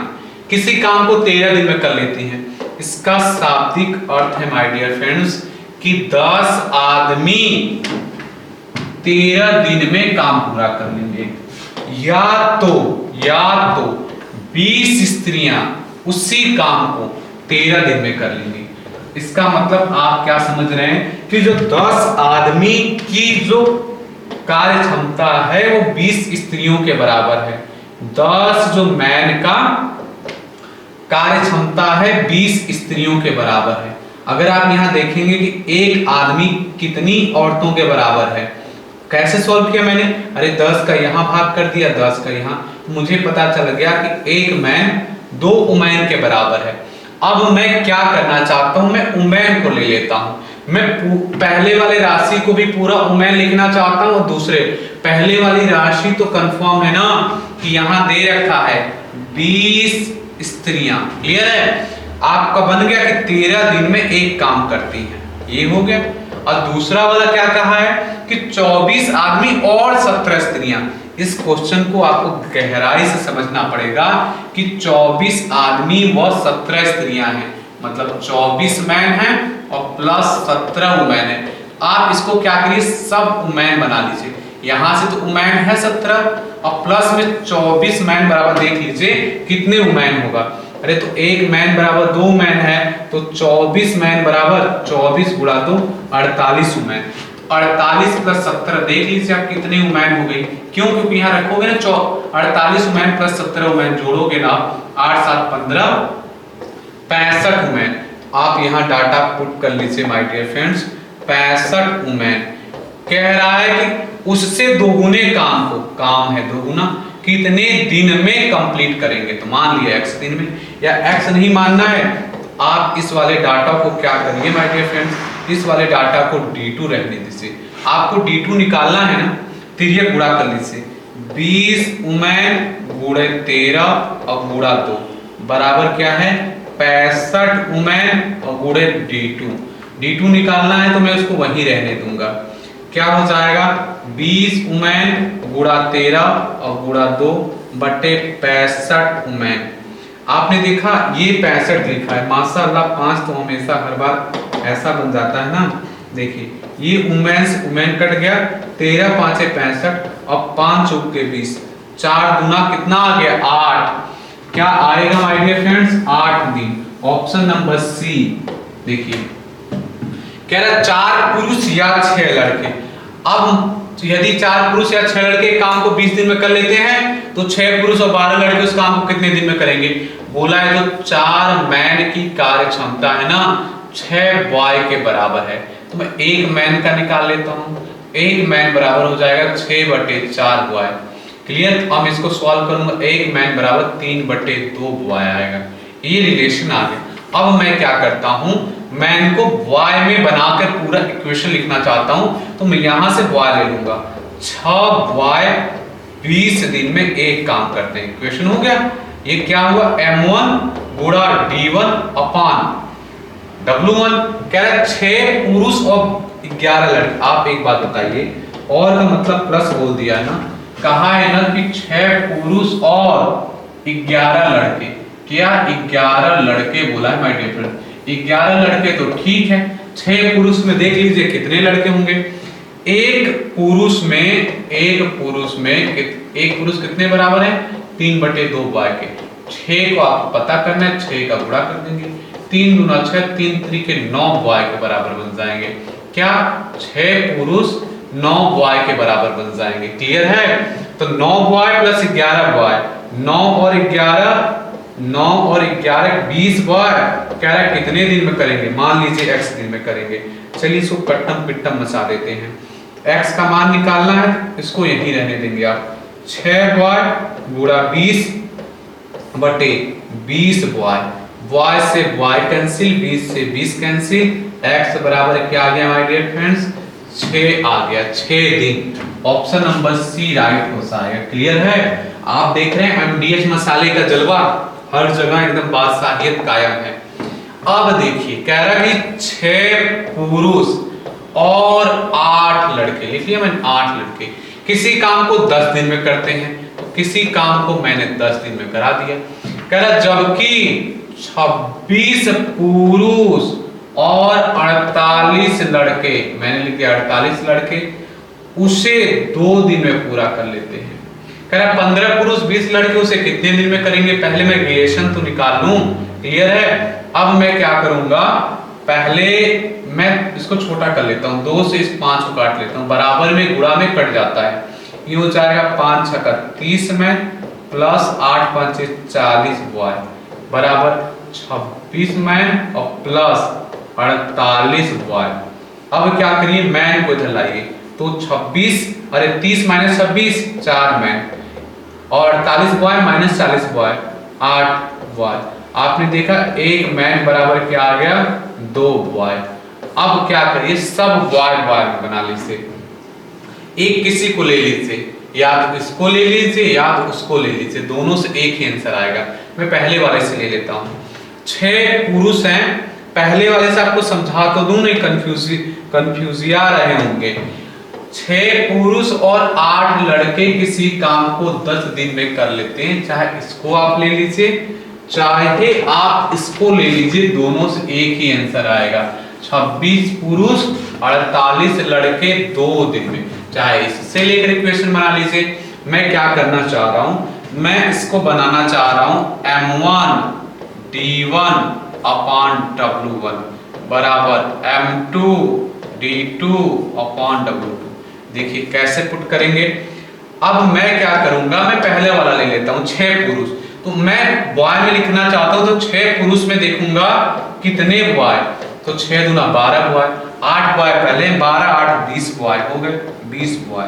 किसी काम को 13 दिन में कर लेती हैं। इसका शाब्दिक अर्थ है माय डियर फ्रेंड्स कि 10 आदमी 13 दिन में काम पूरा कर लेंगे, या तो 20 स्त्रियां उसी काम को 13 दिन में कर लेंगी। इसका मतलब आप क्या समझ रहे हैं कि जो 10 आदमी की जो कार्य क्षमता है वो 20 स्त्रियों के बराबर है। 10 जो मैन का कार्य क्षमता है 20 स्त्रियों के बराबर है। अगर आप यहाँ देखेंगे कि एक आदमी कितनी औरतों के बराबर है, कैसे सॉल्व किया मैंने? अरे 10 का यहाँ भाग कर दिया, 10 का यहाँ, मुझे पता चल गया कि एक मैन 2 उमैन के बराबर है। अब मैं क्या करना चाहता हूं, मैं उमैन को ले लेता हूं। मैं पहले वाले राशि को भी पूरा उमैन लिखना चाहता हूं, और दूसरे पहले वाली राशि तो कंफर्म है ना कि यहां दे रखा है 20 स्त्रियां। क्लियर है? आपका बन गया कि 13 दिन में एक काम करती हैं, ये हो गया। और दूसरा वाला क्या कहा है कि 24 आदमी और 17 स्त्रियां, इस क्वेश्चन को आपको गहराई से समझना पड़ेगा कि 24 आदमी व 17 स्त्रियां हैं, मतलब 24 मैन हैं और प्लस 17 वुमेन है। आप इसको क्या करिए, सब वुमेन बना लीजिए। यहां से तो वुमेन है 17 और प्लस में 24 मैन बराबर देख लीजिए कितने वुमेन होगा। अरे तो एक मैन बराबर 2 मैन है, तो 24 मैन बराबर 24 गुणा 2 48 वुमेन। 48 प्लस 17 देख लीजिए आप कितनी वुमेन हो गई। क्यों? क्योंकि यहाँ रखोगे ना 48 वुमेन प्लस 17 वुमेन जोड़ोगे ना 8 7 15 65 वुमेन। आप यहाँ डाटा पुट कर लीजिए माय डियर फ्रेंड्स, 65 वुमेन। कह रहा है कि उससे दोगुने काम को, काम है दोगुना, कितने दिन में कंप्लीट करेंगे। तो मान लिया x दिन में, या x नहीं मानना है आप इस वाले डाटा को क्या करिए माय डियर फ्रेंड्स, इस वाले डाटा को d2 रहने दीजिए। आपको d2 निकालना है ना, तिर्यक गुणा कर लीजिए। 20 वुमेन गुणे 13 और गुणा 2 बराबर क्या है 65 वुमेन और गुणे d2 निकालना है तो मैं उसको वहीं रहने दूंगा। क्या हो जाएगा 20 वुमेन गुणा 13 और गुणा 2 बटे 65 वुमेन। आपने देखा ये 65 लिखा है, माशाअल्लाह 5 तो हमेशा हर बार ऐसा बन जाता है ना। देखिए ये वुमेन से वुमेन कट गया, 13 5 65 और 5 चौक के 20, 4 गुना कितना आ गया 8। क्या आएगा माय डियर फ्रेंड्स 8 दिन। Option number C. देखिए कह रहा 4 पुरुष या 6 लड़के। अब यदि 4 पुरुष या 6 लड़के काम को 20 दिन में कर लेते हैं तो 6 पुरुष और 12 लड़के उस काम को कितने दिन में करेंगे। बोला है तो 4 मैन की कार्य क्षमता है ना 6 बॉय के बराबर है, तो मैं एक मैन का निकाल लेता हूँ। एक मैन बराबर हो जाएगा 6 बटे 4 बॉय। क्लियर? हम इसको सॉल्व करूंगा, एक मैन बराबर 3 बटे 2 बॉय आएगा। ये रिलेशन आ गया। अब मैं क्या करता हूं, मैं इनको y में बनाकर पूरा इक्वेशन लिखना चाहता हूं, तो मैं यहां से y ले लूंगा। 6y 20 दिन में एक काम करते हैं। इक्वेशन हो गया। ये क्या हुआ m1 गुणा d1 अपान w1। कह रहा है 6 पुरुष और 11 लड़के। आप एक बात बताइए, और का मतलब प्लस बोल दिया है ना, कहा है ना कि 6 पुरुष और 11 लड़के। क्या 11 लड़के बोला है माय डियर फ्रेंड, 11 लड़के तो ठीक है। 6 पुरुष में देख लीजिए कितने लड़के होंगे। एक पुरुष कितने बराबर है 3 बटे 2 बॉय के। 6 को आपको पता करना है, 6 का गुणा कर देंगे। 3 गुना 6 3 3 9 बॉय के बराबर बन जाएंगे। क्या 6 पुरुष 9 बॉय के बराबर बन जाएंगे। क्लियर है? तो 9 बॉय प्लस 11 बॉय, 9 और 11 20 बॉय। कह रहा है कितने दिन में करेंगे, मान लीजिए x दिन में करेंगे। चलिए इसको कट्टम पिट्टम मचा देते हैं। x का मान निकालना है, इसको यहीं रहने देंगे आप। 6 बॉय गुणा 20 बटे 20 बॉय। बॉय से बॉय कैंसिल, 20 से 20 कैंसिल। x बराबर क्या आ गया माय डियर फ्रेंड्स 6 आ गया। 6 दिन। ऑप्शन नंबर सी राइट हो जाएगा। क्लियर है? आप देख रहे हैं MDH मसाले का जलवा, हर जगह एकदम बादशाहियत कायम है। अब देखिए कह रहा है कि 6 पुरुष और 8 लड़के, लिख लिया मैंने 8 लड़के किसी काम को 10 दिन में करते हैं, तो किसी काम को मैंने 10 दिन में करा दिया। कह रहा जबकि 26 पुरुष और 48 लड़के, मैंने लिख दिया 48 लड़के, उसे 2 दिन में पूरा कर लेते हैं। कह रहा 15 पुरुष 20 लड़के उसे कितने दिन में करेंगे। पहले मैं रिलेशन तो निकाल लूं। क्लियर है? अब मैं क्या करूंगा, पहले मैं इसको छोटा कर लेता हूं, 2 से इस 5 को काट लेता हूं, बराबर में गुणा में कट जाता है। ये हो जाएगा 5 छक्का 30 में प्लस 8 5 40 बॉय बराबर 26 मैन और प्लस 48 बॉय। अब क्या करिए, मैन को इधर लाइए, तो 26 अरे 30 माइनस 26 4 मैन और 48 बॉय माइनस 40 बॉय 8 बॉय। आपने देखा एक मैन बराबर क्या आ गया 2 बॉय। अब क्या करिए, सब बॉय बॉय बना लीजिए। एक किसी को ले लीजिए, या तो इसको ले लीजिए या तो उसको ले लीजिए, दोनों से एक ही आंसर आएगा। मैं पहले वाले से ले लेता हूं। 6 पुरुष हैं, पहले वाले से आपको समझा तो दूं नहीं, कंफ्यूजिया रहे होंगे। 6 पुरुष और 8 लड़के किसी काम को 10 दिन में कर लेते हैं। चाहे इसको आप ले लीजिए, चाहे आप इसको ले लीजिए, दोनों से एक ही आंसर आएगा। 26 पुरुष 48 लड़के 2 दिन में। चाहे इससे लेकर इक्वेशन बना लीजिए। मैं क्या करना चाह रहा हूं, मैं इसको बनाना चाह रहा हूं m1 d1 अपॉन w1 बराबर m2 d2 अपॉन w2। देखिए कैसे पुट करेंगे। अब मैं क्या करूंगा, मैं पहले वाला ले लेता हूं 6 पुरुष। तो मैं बॉय में लिखना चाहता हूं, तो 6 पुरुष में देखूंगा कितने बॉय, तो 6 दूना 12 बॉय, 8 बॉय पहले, 12 8 20 बॉय हो गए, 20 बॉय।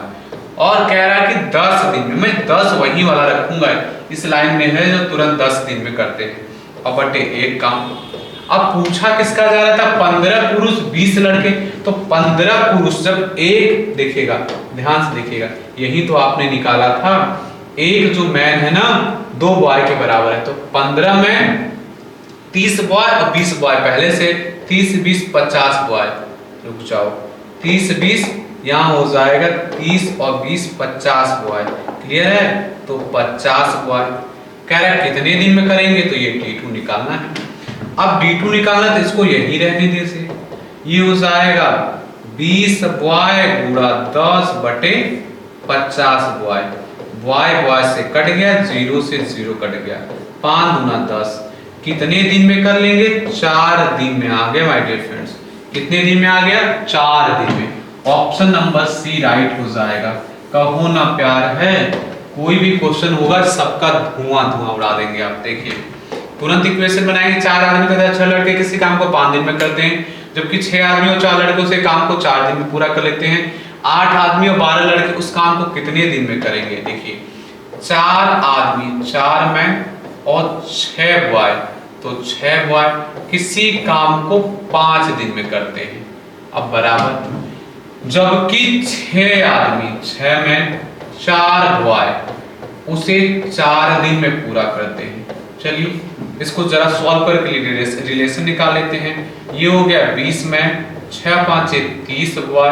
और कह रहा है कि 10 दिन में, मैं 10 वही वाला रखूंगा, इस लाइन में है जो तुरंत 10 दिन में करते हैं। और बटे एक काम। अब पूछा किसका जा रहा था, 15 पुरुष 20 लड़के। तो 15 पुरुष जब एक देखेगा, ध्यान से देखिएगा, यही तो आपने निकाला था, एक जो मैन है ना 2 बॉय के बराबर है। तो 15 में 30 बॉय और 20 बॉय पहले से, 30 20 50 बॉय। रुक जाओ, 30 20 यहाँ हो जाएगा, 30 और 20 50 बॉय। क्लियर है, तो 50 बॉय। कह रहा है कितने दिन में करेंगे, तो ये D2 निकालना है। अब D2 निकालना, तो इसको यही रहने दे से, ये हो जाएगा 20 बॉय गुणा 10 बटे 50 बॉय। बॉय बॉय से कट गया, 0 से 0 कट गया, 5 गुना 10। कितने दिन में कर लेंगे, 4 दिन में आ गया माय डियर फ्रेंड्स। कितने दिन में आ गया, 4 दिन में। ऑप्शन नंबर सी राइट हो जाएगा। कहो ना प्यार है, कोई भी क्वेश्चन होगा सबका धुआं उड़ा देंगे आप। देखिए तुरंत इक्वेशन बनाएंगे, 4 आदमी का 6 लड़के किसी काम को 5 दिन में करते हैं, जबकि 6 आदमी और 4 लड़कों से काम को 4 दिन में पूरा कर लेते हैं। 8 आदमी और 12 लड़के उस काम को कितने दिन में करेंगे। देखिए 4 आदमी, 4 मैन और 6 बॉय, तो 6 बॉय किसी काम को 5 दिन में करते हैं। अब बराबर, जबकि 6 आदमी, 6 मैन 4 बॉय उसे 4 दिन में पूरा करते हैं। चलिए इसको जरा सॉल्व करके रिलेशन निकाल लेते हैं। ये हो गया 20 मैन, 6 5 30 बॉय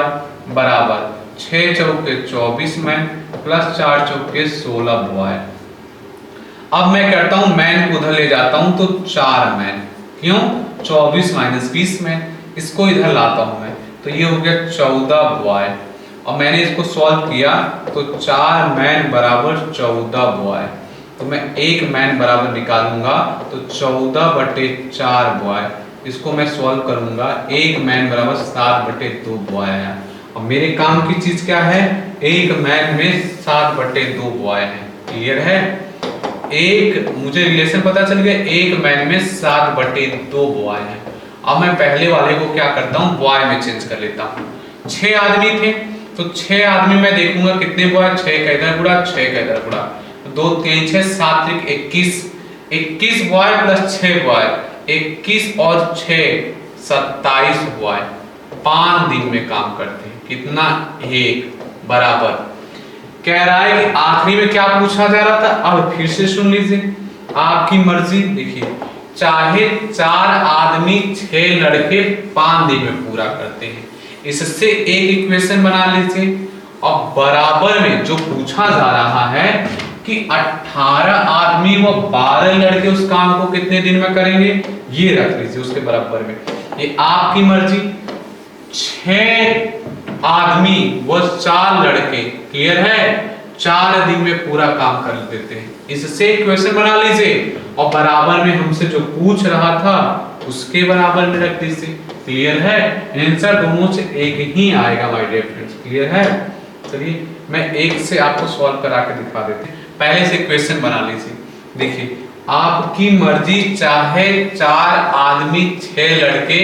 बराबर 6 चौके 24 मैन प्लस 4 चौके 16 बॉय। अब मैं करता हूं मैन को उधर ले जाता हूं, तो 4 मैन, क्यों 24 माइनस 20 मैन, इसको इधर लाता हूं मैं, तो ये हो गया 14 बॉय। और मैंने इसको सॉल्व किया तो 4 मैन बराबर 14 बॉय। तो मैं एक मैन बराबर निकालूंगा, तो 14 बटे 4 बॉय। इसको मैं सॉल्व करूंगा, एक मैन बराबर 7 बटे 2 बॉय है। और मेरे काम की चीज क्या है, एक मैन में 7 बटे 2 बॉय है। क्लियर है, एक मुझे रिलेशन पता चल गया, एक मैन में 7 बटे 2 बॉय है। अब मैं पहले वाले को क्या करता हूँ, बॉय में चेंज कर लेता हूँ। 6 आदमी थे, तो 6 आदमी में देखूंगा कितने बॉय, 6 का इधर गुणा 6 का इधर गुणा, 2 3 6 7 21, 21 बॉय प्लस 6 बॉय, 21 और 6 27 बॉय 5 दिन में काम करते हैं। कितना, 1 बराबर। कह रहा है कि आखिरी में क्या पूछा जा रहा था, अब फिर से सुन लीजिए, आपकी मर्जी। देखिए चाहे 4 आदमी 6 लड़के 5 दिन में पूरा करते हैं, इससे एक इक्वेशन बना लीजिए। और बराबर में जो पूछा जा रहा है कि 18 आदमी व 12 लड़के उस काम को कितने दिन में करेंगे, ये रख लीजिए उसके बराबर में। ये आपकी मर्जी। 6 आदमी व 4 लड़के, क्लियर है, 4 दिन में पूरा काम कर देते हैं, इससे इक्वेशन बना लीजिए। और बराबर में हमसे जो पूछ रहा था उसके बराबर में रख दीजिए। क्लियर है, आंसर दोनों से एक ही आएगा माय डियर फ्रेंड्स। क्लियर है, चलिए मैं एक से आपको सॉल्व करा के दिखा देते हैं। पहले से क्वेश्चन बना लीजिए। देखिए आपकी मर्जी, चाहे 4 आदमी 6 लड़के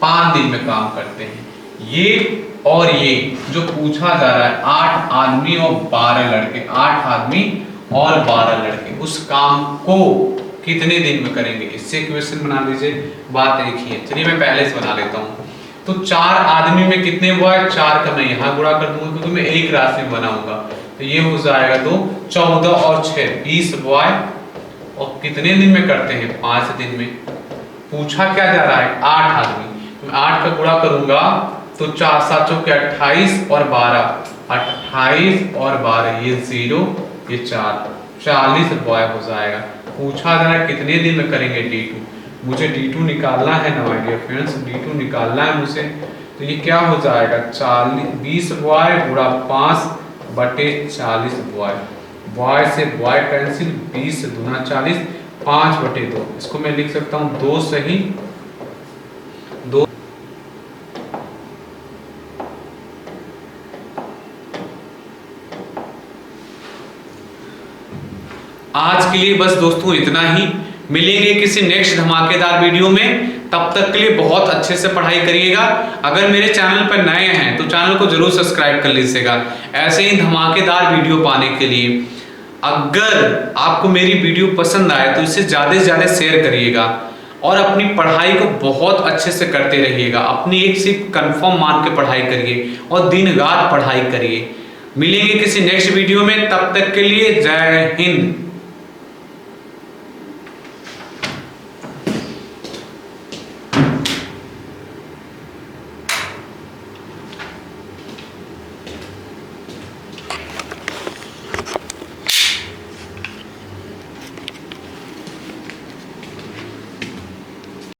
5 दिन में काम करते हैं, ये और ये जो पूछा जा रहा है 8 आदमी और 12 लड़के, 8 आदमी और 12 लड़के उस काम को कितने दिन में करेंगे, इससे क्वेश्चन बना लीजिए। बात एक ही है। चलिए मैं पहले से बना लेता हूँ। तो 4 आदमी में कितने बॉय, 4 का मैं यहाँ गुणा कर दूंगा क्योंकि मैं एक राशि में बनाऊंगा, तो ये हो जाएगा 2, 14 और 6 20 बॉय। और कितने दिन में करते हैं, 5 दिन में। पूछा क्या जा रहा है, 8 आदमी, मैं 8 का गुणा करूंगा तो 4 7 चौके 28 और 12, 28 और 12, ये 0 ये 4, 40 बॉय हो जाएगा। पूछा जरा कितने दिन में करेंगे D2, मुझे D2 निकालना है ना माय डियर फ्रेंड्स, D2 निकालना है मुझे। तो ये क्या हो जाएगा 20 बॉय गुणा 5 बटे 40 बॉय, बॉय से बॉय कैंसिल, 20 दूना 40, 5 बटे 2, इसको मैं लिख सकता हूँ 2 सही 2। आज के लिए बस दोस्तों इतना ही, मिलेंगे किसी नेक्स्ट धमाकेदार वीडियो में। तब तक के लिए बहुत अच्छे से पढ़ाई करिएगा। अगर मेरे चैनल पर नए हैं तो चैनल को जरूर सब्सक्राइब कर लीजिएगा ऐसे ही धमाकेदार वीडियो पाने के लिए। अगर आपको मेरी वीडियो पसंद आए तो इसे ज़्यादा से ज़्यादा शेयर करिएगा और अपनी पढ़ाई को बहुत अच्छे से करते रहिएगा। अपनी एक सिर्फ कंफर्म मान के पढ़ाई करिए और दिन रात पढ़ाई करिए। मिलेंगे किसी नेक्स्ट वीडियो में, तब तक के लिए जय हिंद।